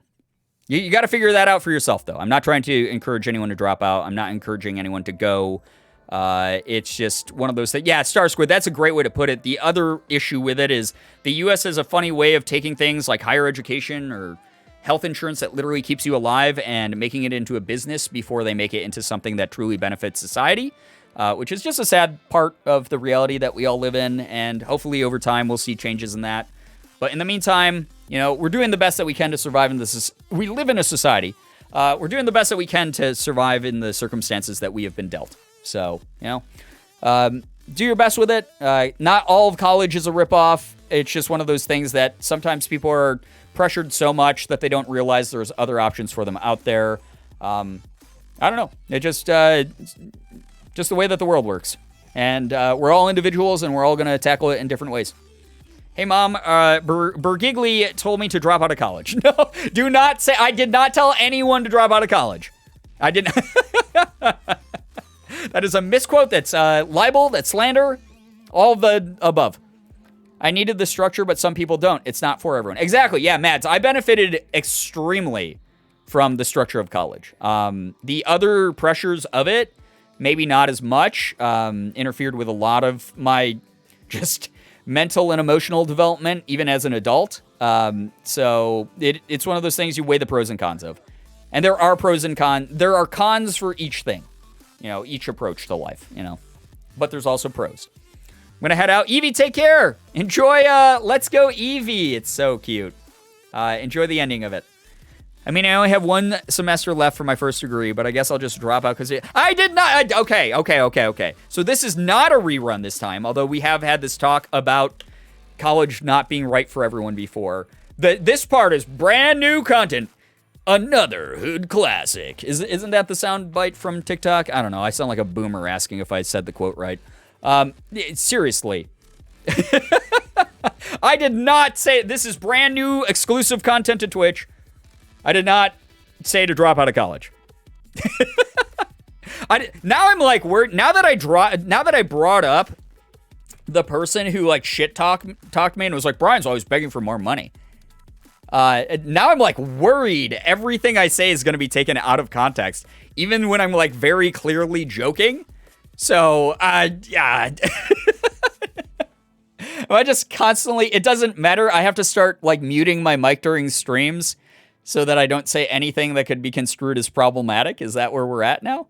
Speaker 4: you got to figure that out for yourself, though. I'm not trying to encourage anyone to drop out. I'm not encouraging anyone to go. It's just one of those things. Yeah, Star Squid, that's a great way to put it. The other issue with it is the U.S. has a funny way of taking things like higher education or health insurance that literally keeps you alive and making it into a business before they make it into something that truly benefits society. Which is just a sad part of the reality that we all live in, and hopefully over time we'll see changes in that. But in the meantime, we're doing the best that we can to survive in this. We live in a society. We're doing the best that we can to survive in the circumstances that we have been dealt. So, do your best with it. Not all of college is a ripoff. It's just one of those things that sometimes people are pressured so much that they don't realize there's other options for them out there. I don't know. It just the way that the world works. And we're all individuals, and we're all going to tackle it in different ways. Hey, Mom, Girbeagly told me to drop out of college. No, do not say, I did not tell anyone to drop out of college. I did not. That is a misquote. That's libel, that's slander, all of the above. I needed the structure, but some people don't. It's not for everyone. Exactly, yeah, Mads, I benefited extremely from the structure of college. The other pressures of it, maybe not as much, interfered with a lot of my just mental and emotional development, even as an adult. So it's one of those things you weigh the pros and cons of. And there are pros and cons. There are cons for each thing, each approach to life, But there's also pros. I'm going to head out. Evie, take care. Enjoy Let's Go Evie. It's so cute. Enjoy the ending of it. I mean, I only have one semester left for my first degree, but I guess I'll just drop out because I did not. Okay. So this is not a rerun this time, although we have had this talk about college not being right for everyone before. This part is brand new content. Another hood classic. Isn't that the sound bite from TikTok? I don't know. I sound like a boomer asking if I said the quote right. Seriously. I did not say this is brand new exclusive content to Twitch. I did not say to drop out of college. Now I'm like, now that I brought up the person who like shit talked me and was like, Brian's always begging for more money. Now I'm like worried everything I say is going to be taken out of context, even when I'm like very clearly joking. So, yeah. I just constantly, it doesn't matter. I have to start like muting my mic during streams so that I don't say anything that could be construed as problematic. Is that where we're at now?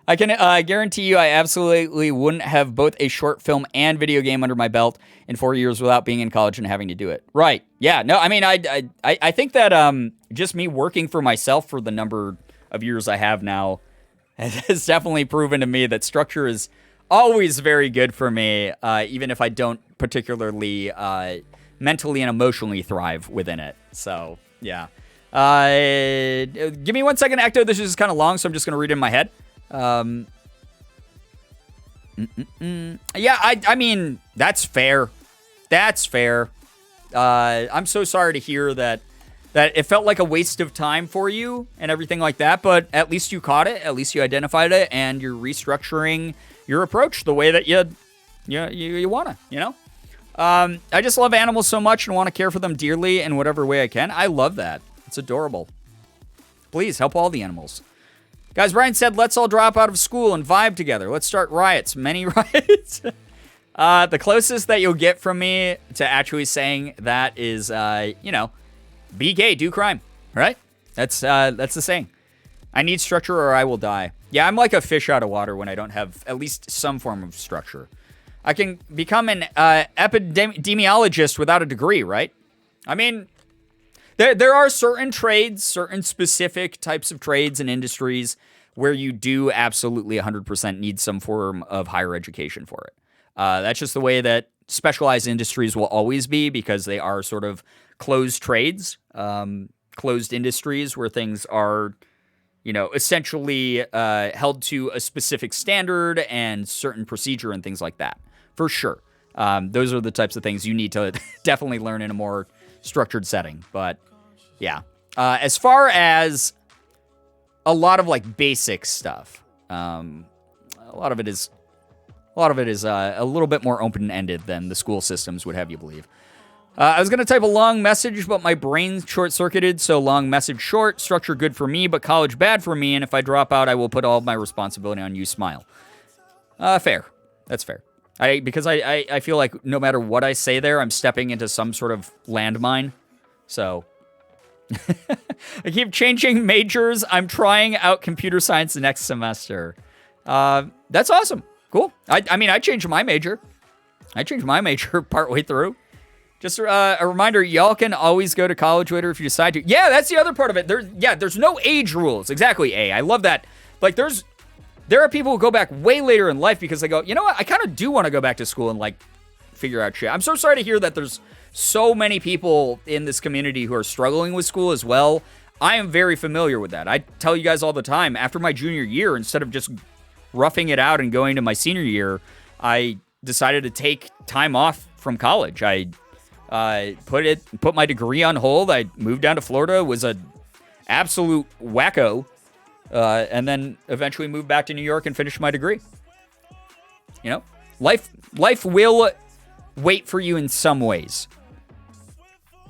Speaker 4: I can guarantee you I absolutely wouldn't have both a short film and video game under my belt in 4 years without being in college and having to do it. Right. Yeah. No, I mean, I think that just me working for myself for the number of years I have now has definitely proven to me that structure is always very good for me, even if I don't particularly mentally and emotionally thrive within it. So, yeah. Give me 1 second, Ecto. This is kind of long, so I'm just going to read it in my head. Yeah, I mean, that's fair. That's fair. I'm so sorry to hear that it felt like a waste of time for you and everything like that, but at least you caught it. At least you identified it, and you're restructuring your approach the way that you want to, I just love animals so much and want to care for them dearly in whatever way I can. I love that. It's adorable. Please help all the animals. Guys, Brian said, let's all drop out of school and vibe together. Let's start riots. Many riots. The closest that you'll get from me to actually saying that is, be gay, do crime, right? That's the saying. I need structure or I will die. Yeah, I'm like a fish out of water when I don't have at least some form of structure. I can become an epidemiologist without a degree, right? I mean, there are certain trades, certain specific types of trades and industries where you do absolutely 100% need some form of higher education for it. That's just the way that specialized industries will always be, because they are sort of closed trades, closed industries where things are, essentially held to a specific standard and certain procedure and things like that, for sure. Those are the types of things you need to definitely learn in a more structured setting. But yeah, as far as a lot of like basic stuff, a lot of it is a little bit more open-ended than the school systems would have you believe. I was going to type a long message, but my brain short-circuited, so long message short. Structure good for me, but college bad for me, and if I drop out, I will put all of my responsibility on you, smile. Fair. That's fair. Because I feel like no matter what I say there, I'm stepping into some sort of landmine. So I keep changing majors. I'm trying out computer science next semester. That's awesome. Cool. I changed my major. I changed my major partway through. Just a reminder, y'all can always go to college later if you decide to. Yeah, that's the other part of it. There's no age rules. Exactly, A. I love that. Like, there are people who go back way later in life because they go, you know what? I kind of do want to go back to school and, like, figure out shit. I'm so sorry to hear that there's so many people in this community who are struggling with school as well. I am very familiar with that. I tell you guys all the time, after my junior year, instead of just roughing it out and going to my senior year, I decided to take time off from college. I put my degree on hold. I moved down to Florida, was a absolute wacko, and then eventually moved back to New York and finished my degree. Life will wait for you in some ways.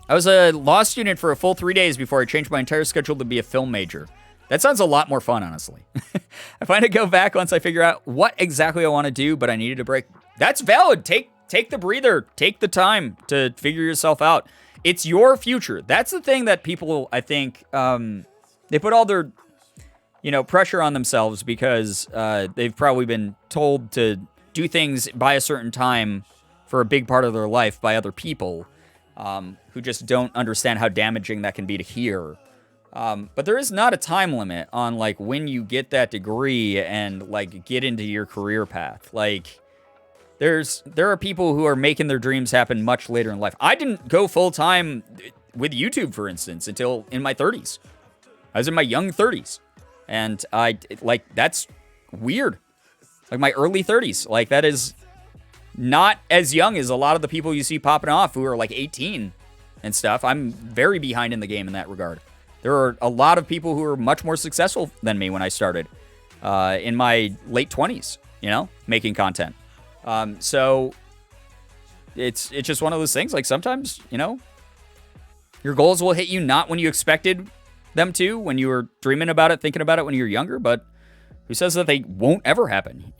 Speaker 4: I was a law student for a full 3 days before I changed my entire schedule to be a film major. That sounds a lot more fun, honestly. I plan to go back once I figure out what exactly I want to do, but I needed a break. That's valid. Take the breather. Take the time to figure yourself out. It's your future. That's the thing that people, I think, they put all their, pressure on themselves because they've probably been told to do things by a certain time for a big part of their life by other people who just don't understand how damaging that can be to hear. But there is not a time limit on, like, when you get that degree and, like, get into your career path. Like, there are people who are making their dreams happen much later in life. I didn't go full-time with YouTube, for instance, until in my 30s. I was in my young 30s. And that's weird. Like, my early 30s. Like, that is not as young as a lot of the people you see popping off who are, like, 18 and stuff. I'm very behind in the game in that regard. There are a lot of people who are much more successful than me when I started in my late 20s, making content. So it's just one of those things. Like, sometimes, your goals will hit you not when you expected them to, when you were dreaming about it, thinking about it when you were younger, but who says that they won't ever happen,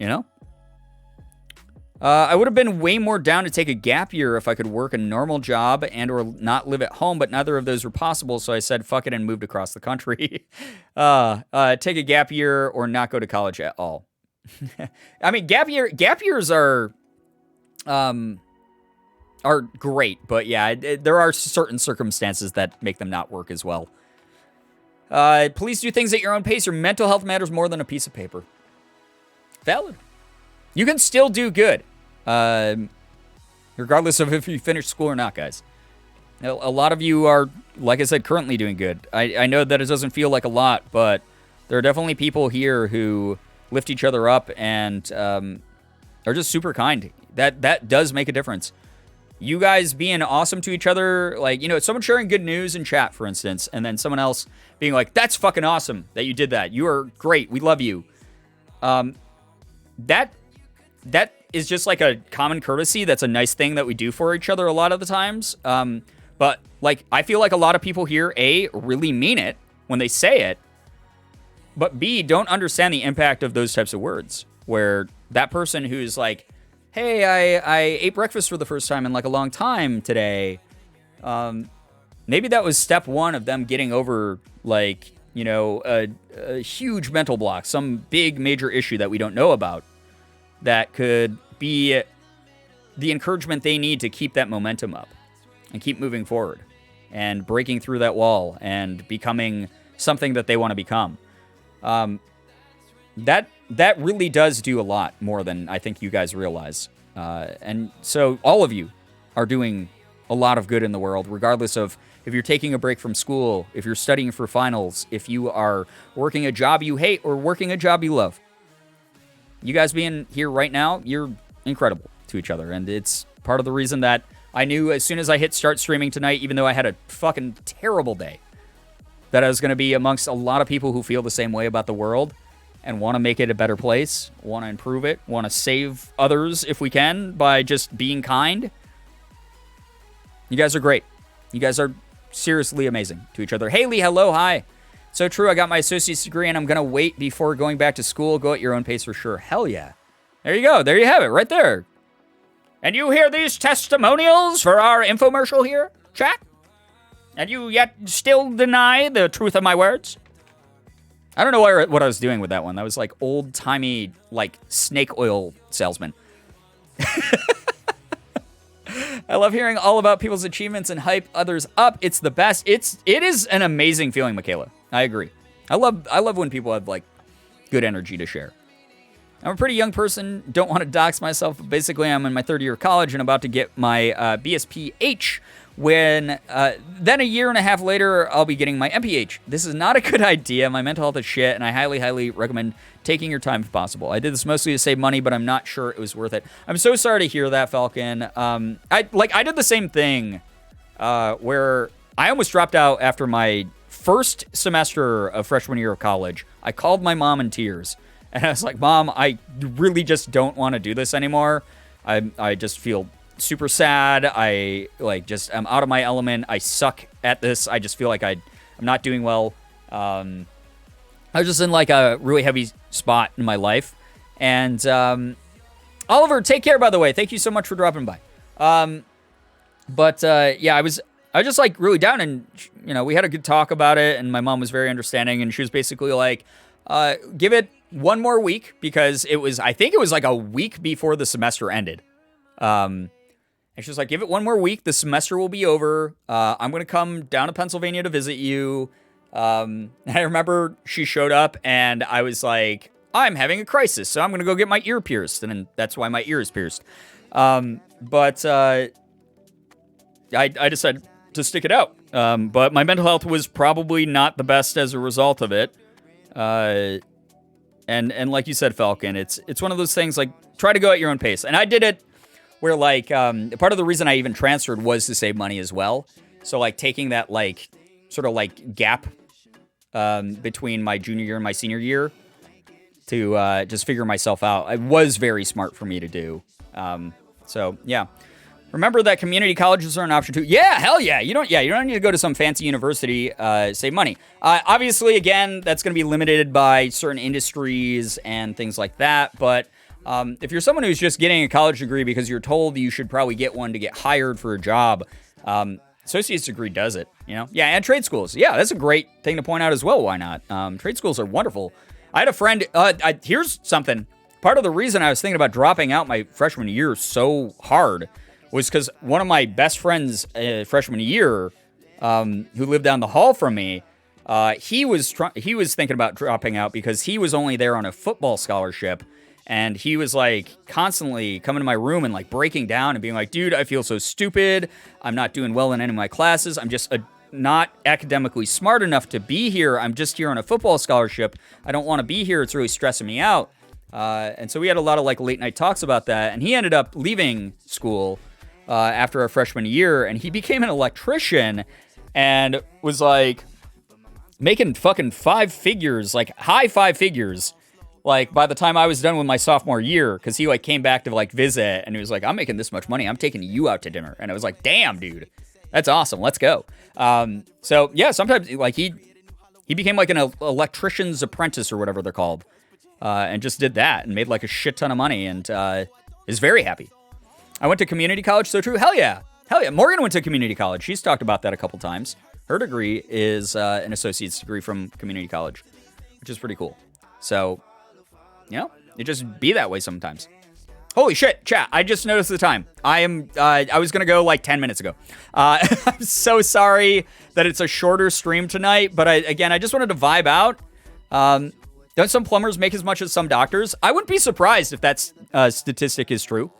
Speaker 4: I would have been way more down to take a gap year if I could work a normal job and or not live at home, but neither of those were possible, so I said fuck it and moved across the country. Take a gap year or not go to college at all. I mean, gap years are great, but yeah, there are certain circumstances that make them not work as well. Please do things at your own pace. Your mental health matters more than a piece of paper. Valid. You can still do good, regardless of if you finish school or not, guys. A lot of you are, like I said, currently doing good. I know that it doesn't feel like a lot, but there are definitely people here who lift each other up and are just super kind. That does make a difference. You guys being awesome to each other, like, someone sharing good news in chat, for instance, and then someone else being like, that's fucking awesome that you did that. You are great. We love you. That is just like a common courtesy. That's a nice thing that we do for each other a lot of the times. But like, I feel like a lot of people here, A, really mean it when they say it, but B, don't understand the impact of those types of words, where that person who's like, hey, I ate breakfast for the first time in like a long time today. Maybe that was step one of them getting over, like, a huge mental block, some big major issue that we don't know about, that could be the encouragement they need to keep that momentum up and keep moving forward and breaking through that wall and becoming something that they want to become. that really does do a lot more than I think you guys realize. And so all of you are doing a lot of good in the world, regardless of if you're taking a break from school, if you're studying for finals, if you are working a job you hate or working a job you love. You guys being here right now, you're incredible to each other. And it's part of the reason that I knew as soon as I hit start streaming tonight, even though I had a fucking terrible day, that I was going to be amongst a lot of people who feel the same way about the world and want to make it a better place, want to improve it, want to save others if we can by just being kind. You guys are great. You guys are seriously amazing to each other. Haley, hello, hi. So true, I got my associate's degree and I'm going to wait before going back to school. Go at your own pace for sure. Hell yeah. There you go. There you have it right there. And you hear these testimonials for our infomercial here, chat? And you yet still deny the truth of my words? I don't know what I was doing with that one. That was like old-timey, like, snake oil salesman. I love hearing all about people's achievements and hype others up. It's the best. It is an amazing feeling, Michaela. I agree. I love when people have, like, good energy to share. I'm a pretty young person, don't want to dox myself, but basically I'm in my third year of college and about to get my BSPH. When then a year and a half later, I'll be getting my MPH. This is not a good idea. My mental health is shit, and I highly, highly recommend taking your time if possible. I did this mostly to save money, but I'm not sure it was worth it. I'm so sorry to hear that, Falcon. I did the same thing where I almost dropped out after my first semester of freshman year of college. I called my mom in tears, and I was like, Mom, I really just don't want to do this anymore. I just feel super sad. I'm out of my element. I suck at this. I just feel like I'm not doing well. I was just in like a really heavy spot in my life. And Oliver, take care, by the way. Thank you so much for dropping by. Yeah, I was just like really down, and we had a good talk about it, and my mom was very understanding, and she was basically like, give it one more week, because I think it was like a week before the semester ended. And she was like, give it one more week. The semester will be over. I'm going to come down to Pennsylvania to visit you. And I remember she showed up and I was like, I'm having a crisis, so I'm going to go get my ear pierced. And then that's why my ear is pierced. I decided to stick it out. But my mental health was probably not the best as a result of it. And like you said, Falcon, it's one of those things, like, try to go at your own pace. And I did it where, like, part of the reason I even transferred was to save money as well. So, like, taking that, like, sort of, like, gap between my junior year and my senior year to just figure myself out, it was very smart for me to do. So, yeah. Remember that community colleges are an option too. Yeah, hell yeah. You don't need to go to some fancy university, save money. Obviously, again, that's going to be limited by certain industries and things like that. But if you're someone who's just getting a college degree because you're told you should probably get one to get hired for a job, associate's degree does it, Yeah, and trade schools. Yeah, that's a great thing to point out as well. Why not? Trade schools are wonderful. I had a friend, here's something. Part of the reason I was thinking about dropping out my freshman year so hard was because one of my best friends freshman year, who lived down the hall from me, he was thinking about dropping out because he was only there on a football scholarship, and he was like constantly coming to my room and like breaking down and being like, dude, I feel so stupid. I'm not doing well in any of my classes. I'm just not academically smart enough to be here. I'm just here on a football scholarship. I don't want to be here. It's really stressing me out. And so we had a lot of like late night talks about that, and he ended up leaving school after our freshman year, and he became an electrician and was like making fucking five figures, like high five figures, like by the time I was done with my sophomore year, because he like came back to like visit, and he was like, I'm making this much money, I'm taking you out to dinner. And I was like, damn, dude, that's awesome, let's go. So yeah, sometimes like he became like an electrician's apprentice or whatever they're called, and just did that and made like a shit ton of money, and is very happy. I went to community college, so true. Hell yeah. Morgan went to community college. She's talked about that a couple times. Her degree is an associate's degree from community college, which is pretty cool. So, it just be that way sometimes. Holy shit, chat, I just noticed the time. I was going to go like 10 minutes ago. I'm so sorry that it's a shorter stream tonight, but I just wanted to vibe out. Don't some plumbers make as much as some doctors? I wouldn't be surprised if that statistic is true.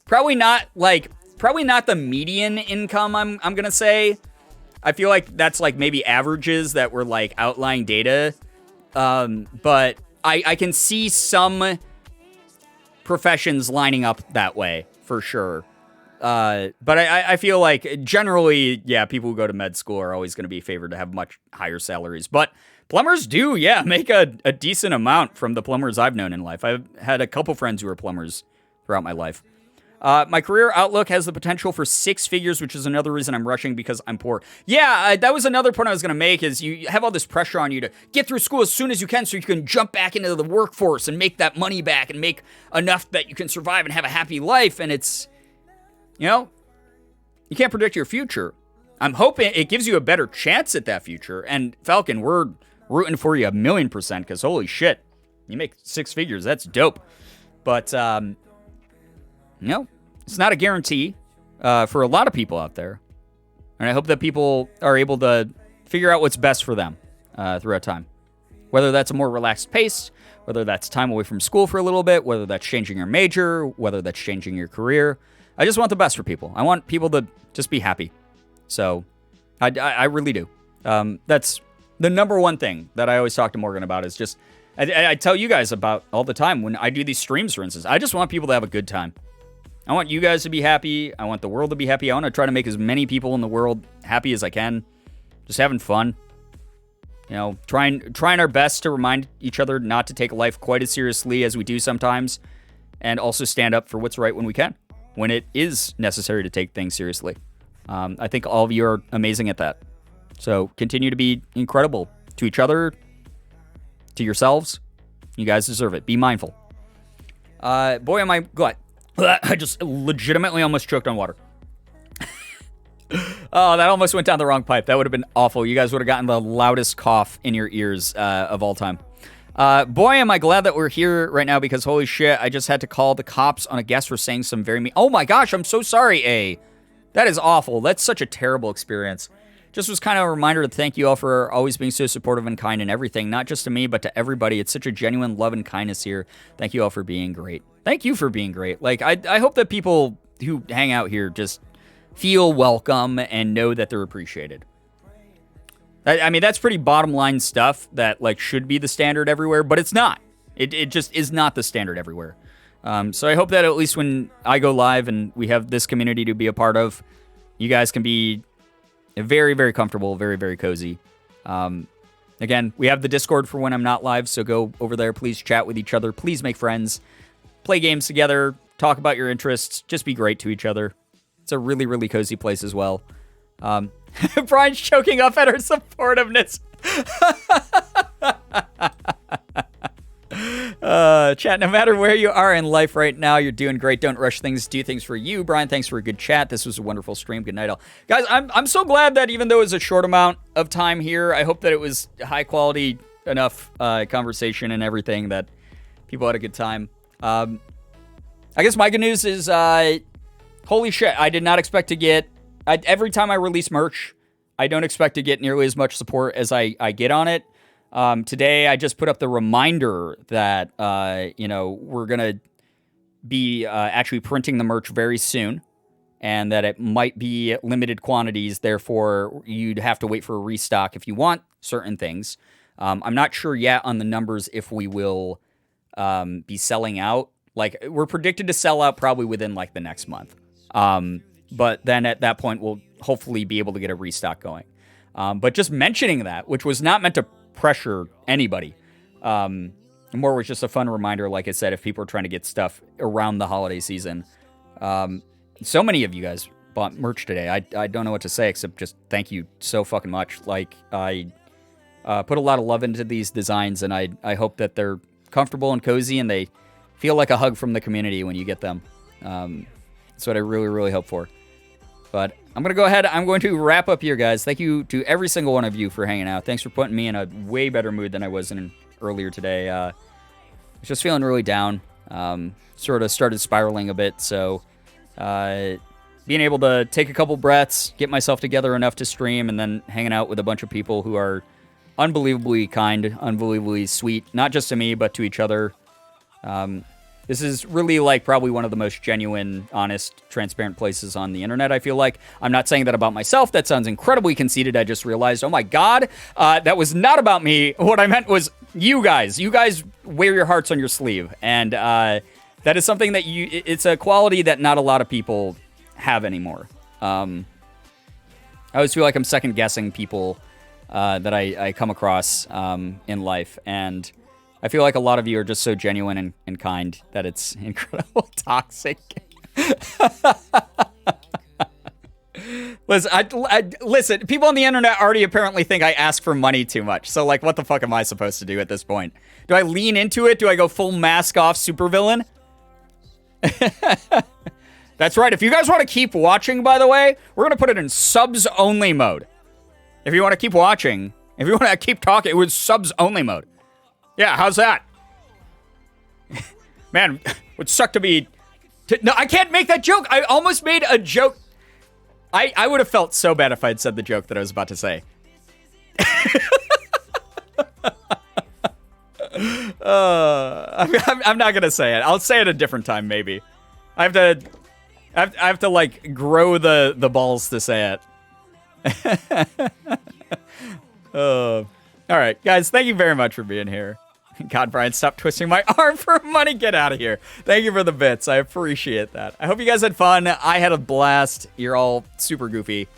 Speaker 4: Probably not the median income, I'm going to say. I feel like that's like maybe averages that were like outlying data. But I can see some professions lining up that way for sure. But I feel like generally, yeah, people who go to med school are always going to be favored to have much higher salaries. But plumbers do, yeah, make a decent amount from the plumbers I've known in life. I've had a couple friends who are plumbers throughout my life. My career outlook has the potential for 6 figures, which is another reason I'm rushing because I'm poor. Yeah, that was another point I was going to make is you have all this pressure on you to get through school as soon as you can so you can jump back into the workforce and make that money back and make enough that you can survive and have a happy life. And it's, you can't predict your future. I'm hoping it gives you a better chance at that future. And Falcon, we're rooting for you 1,000,000% because holy shit, you make 6 figures. That's dope. But, it's not a guarantee for a lot of people out there. And I hope that people are able to figure out what's best for them throughout time. Whether that's a more relaxed pace, whether that's time away from school for a little bit, whether that's changing your major, whether that's changing your career. I just want the best for people. I want people to just be happy. So I really do. That's the number one thing that I always talk to Morgan about is just, I tell you guys about all the time when I do these streams, for instance. I just want people to have a good time. I want you guys to be happy. I want the world to be happy. I want to try to make as many people in the world happy as I can. Just having fun. Trying our best to remind each other not to take life quite as seriously as we do sometimes. And also stand up for what's right when we can. When it is necessary to take things seriously. I think all of you are amazing at that. So continue to be incredible to each other, to yourselves. You guys deserve it. Be mindful. Boy, am I glad. I just legitimately almost choked on water. Oh, that almost went down the wrong pipe. That would have been awful. You guys would have gotten the loudest cough in your ears of all time. Boy, am I glad that we're here right now because holy shit, I just had to call the cops on a guest for saying some very mean... Oh my gosh, I'm so sorry, A. That is awful. That's such a terrible experience. Just was kind of a reminder to thank you all for always being so supportive and kind and everything. Not just to me, but to everybody. It's such a genuine love and kindness here. Thank you all for being great. Thank you for being great. Like, I hope that people who hang out here just feel welcome and know that they're appreciated. I mean, that's pretty bottom line stuff that, like, should be the standard everywhere, but it's not. It just is not the standard everywhere. So I hope that at least when I go live and we have this community to be a part of, you guys can be very, very comfortable, very, very cozy. Again, we have the Discord for when I'm not live, so go over there. Please chat with each other. Please make friends. Play games together. Talk about your interests. Just be great to each other. It's a really, really cozy place as well. Brian's choking up at her supportiveness. Chat, no matter where you are in life right now, you're doing great. Don't rush things. Do things for you. Brian, thanks for a good chat. This was a wonderful stream. Good night, all. Guys, I'm so glad that even though it was a short amount of time here, I hope that it was high quality enough conversation and everything that people had a good time. I guess my good news is, holy shit, I did not expect to get... every time I release merch, I don't expect to get nearly as much support as I get on it. Today, I just put up the reminder that, we're going to be actually printing the merch very soon and that it might be limited quantities. Therefore, you'd have to wait for a restock if you want certain things. I'm not sure yet on the numbers if we will be selling out. Like, we're predicted to sell out probably within, like, the next month. But then at that point, we'll hopefully be able to get a restock going. But just mentioning that, which was not meant to pressure anybody, more was just a fun reminder, like I said, if people are trying to get stuff around the holiday season. So many of you guys bought merch today. I don't know what to say except just thank you so fucking much. Like, I put a lot of love into these designs, and I hope that they're comfortable and cozy, and they feel like a hug from the community when you get them. That's what I really, really hope for. But I'm going to go ahead. I'm going to wrap up here, guys. Thank you to every single one of you for hanging out. Thanks for putting me in a way better mood than I was in earlier today. I was just feeling really down. Sort of started spiraling a bit. So being able to take a couple breaths, get myself together enough to stream, and then hanging out with a bunch of people who are unbelievably kind, unbelievably sweet, not just to me, but to each other. This is really like probably one of the most genuine, honest, transparent places on the internet, I feel like. I'm not saying that about myself. That sounds incredibly conceited. I just realized, oh my God, that was not about me. What I meant was you guys. You guys wear your hearts on your sleeve. And that is something that it's a quality that not a lot of people have anymore. I always feel like I'm second guessing people that I come across in life. And I feel like a lot of you are just so genuine and kind that it's incredible toxic. Listen, people on the internet already apparently think I ask for money too much. So, like, what the fuck am I supposed to do at this point? Do I lean into it? Do I go full mask off supervillain? That's right. If you guys want to keep watching, by the way, we're going to put it in subs only mode. If you want to keep watching, if you want to keep talking, it was subs only mode. Yeah, how's that? Man, it would suck to be... No, I can't make that joke. I almost made a joke. I would have felt so bad if I had said the joke that I was about to say. I'm not going to say it. I'll say it a different time, maybe. I have to like, grow the balls to say it. All right, guys, thank you very much for being here. God, Brian, stop twisting my arm for money. Get out of here. Thank you for the bits. I appreciate that. I hope you guys had fun. I had a blast. You're all super goofy.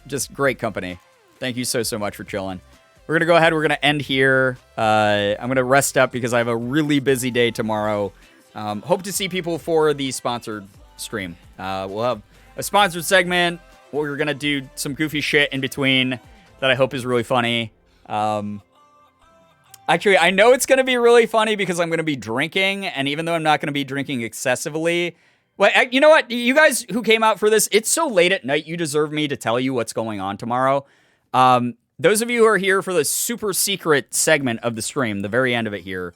Speaker 4: Just great company. Thank you so much for chilling. We're going to go ahead. We're going to end here. I'm going to rest up because I have a really busy day tomorrow. Hope to see people for the sponsored stream. We'll have a sponsored segment. We're going to do some goofy shit in between that I hope is really funny. Actually, I know it's going to be really funny because I'm going to be drinking, and even though I'm not going to be drinking excessively... Well, you know what? You guys who came out for this, it's so late at night, you deserve me to tell you what's going on tomorrow. Those of you who are here for the super secret segment of the stream, the very end of it here,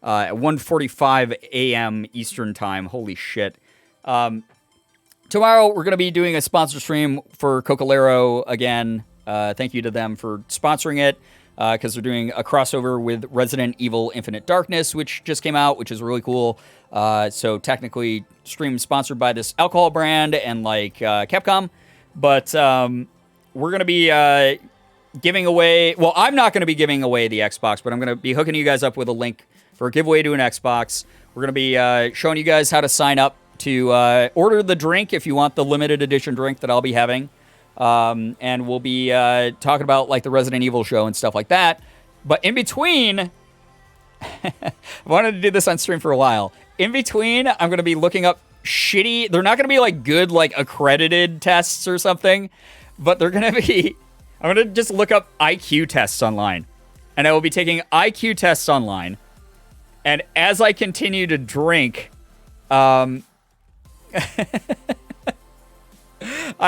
Speaker 4: at 1:45 a.m. Eastern Time, holy shit. Tomorrow, we're going to be doing a sponsor stream for Cocalero again. Thank you to them for sponsoring it. Because they're doing a crossover with Resident Evil Infinite Darkness, which just came out, which is really cool. So technically, stream sponsored by this alcohol brand and like Capcom. But we're going to be giving away... Well, I'm not going to be giving away the Xbox, but I'm going to be hooking you guys up with a link for a giveaway to an Xbox. We're going to be showing you guys how to sign up to order the drink if you want the limited edition drink that I'll be having. And we'll be talking about like the Resident Evil show and stuff like that. But in between, I wanted to do this on stream for a while. In between, I'm going to be looking up shitty. They're not going to be like good, like accredited tests or something, but they're going to be. I'm going to just look up IQ tests online, and I will be taking IQ tests online. And as I continue to drink, I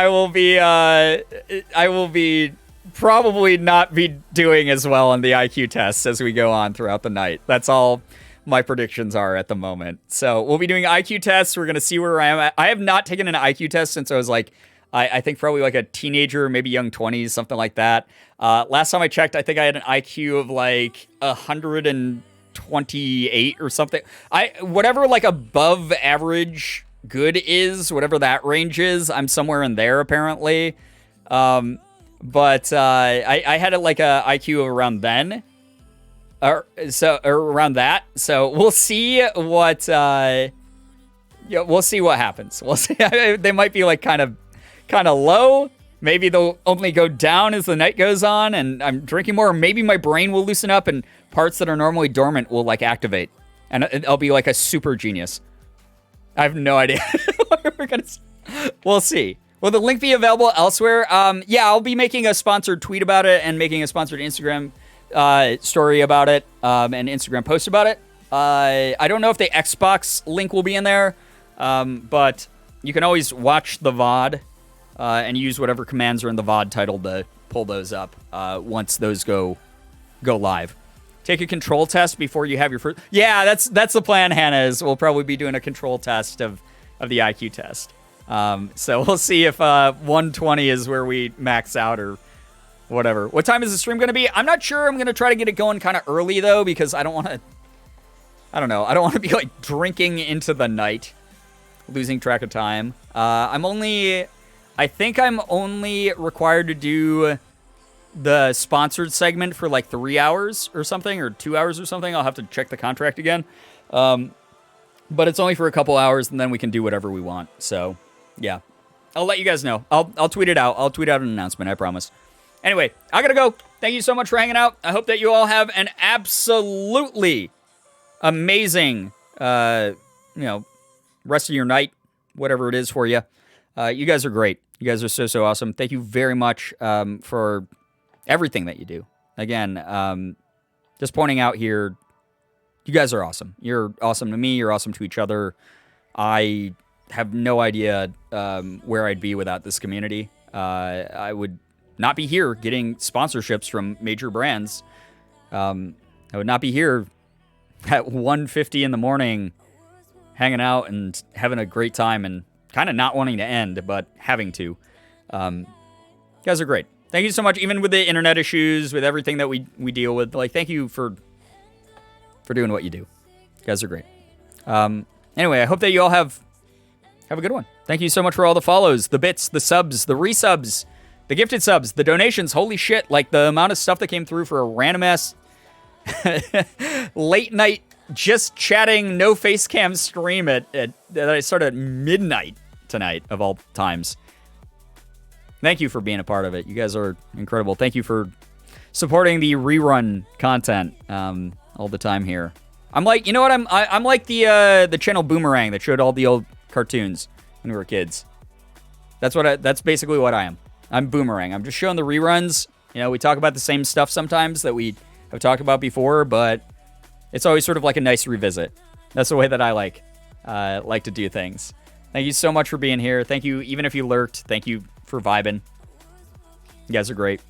Speaker 4: will be probably not be doing as well on the IQ tests as we go on throughout the night. That's all my predictions are at the moment. So we'll be doing IQ tests. We're going to see where I am at. I have not taken an IQ test since I was like, I think probably like a teenager, maybe young 20s, something like that. Last time I checked, I think I had an IQ of like 128 or something. Whatever like above average good is, whatever that range is, I'm somewhere in there apparently. But I had like a IQ of around then, or around that. So we'll see what we'll see what happens. We'll see. They might be like kind of low. Maybe they'll only go down as the night goes on, and I'm drinking more. Maybe my brain will loosen up, and parts that are normally dormant will like activate, and I'll be like a super genius. I have no idea. We'll see. Will the link be available elsewhere? Yeah, I'll be making a sponsored tweet about it and making a sponsored Instagram story about it and Instagram post about it. I don't know if the Xbox link will be in there, but you can always watch the VOD and use whatever commands are in the VOD title to pull those up once those go live. Take a control test before you have your first... Yeah, that's the plan, Hannah, is we'll probably be doing a control test of the IQ test. So we'll see if 120 is where we max out, or Whatever. What time is the stream going to be? I'm not sure. I'm going to try to get it going kind of early, though, because I don't want to... I don't know. I don't want to be, like, drinking into the night. Losing track of time. I think I'm only required to do the sponsored segment for, like, 3 hours or something, or 2 hours or something. I'll have to check the contract again. But it's only for a couple hours, and then we can do whatever we want. So, yeah. I'll let you guys know. I'll tweet it out. I'll tweet out an announcement, I promise. Anyway, I gotta go. Thank you so much for hanging out. I hope that you all have an absolutely amazing, rest of your night, whatever it is for you. You guys are great. You guys are so, so awesome. Thank you very much for everything that you do. Again, just pointing out here, you guys are awesome. You're awesome to me. You're awesome to each other. I have no idea where I'd be without this community. I would not be here getting sponsorships from major brands. I would not be here at 1:50 in the morning hanging out and having a great time and kind of not wanting to end, but having to. You guys are great. Thank you so much. Even with the internet issues, with everything that we deal with, like, thank you for doing what you do. You guys are great. Anyway, I hope that you all have a good one. Thank you so much for all the follows, the bits, the subs, the resubs, the gifted subs, the donations. Holy shit. Like, the amount of stuff that came through for a random ass late night just chatting, no face cam stream that I started at midnight tonight of all times. Thank you for being a part of it. You guys are incredible. Thank you for supporting the rerun content all the time here. I'm like, you know what? I'm like the channel Boomerang that showed all the old cartoons when we were kids. That's basically what I am. I'm Boomerang. I'm just showing the reruns. You know, we talk about the same stuff sometimes that we have talked about before, but it's always sort of like a nice revisit. That's the way that I like to do things. Thank you so much for being here. Thank you, even if you lurked. Thank you for vibing. You guys are great.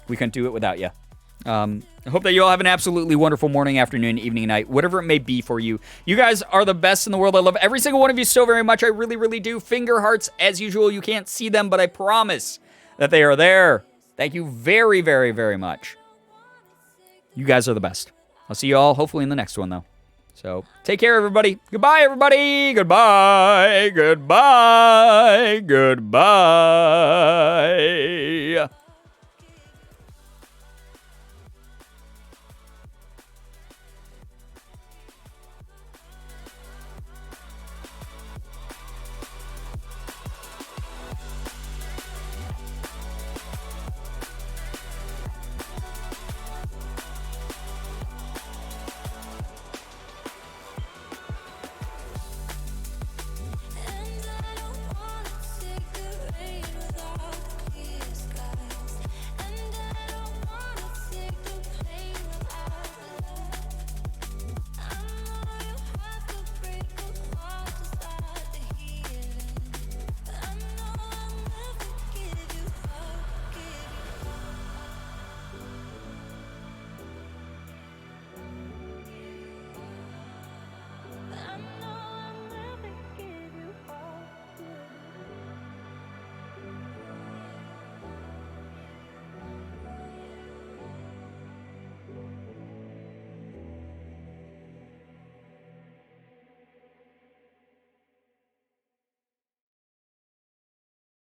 Speaker 4: We couldn't do it without you. I hope that you all have an absolutely wonderful morning, afternoon, evening, night, whatever it may be for you. You guys are the best in the world. I love every single one of you so very much. I really, really do. Finger hearts, as usual. You can't see them, but I promise that they are there. Thank you very, very, very much. You guys are the best. I'll see you all hopefully in the next one, though. So, take care, everybody. Goodbye, everybody. Goodbye. Goodbye. Goodbye.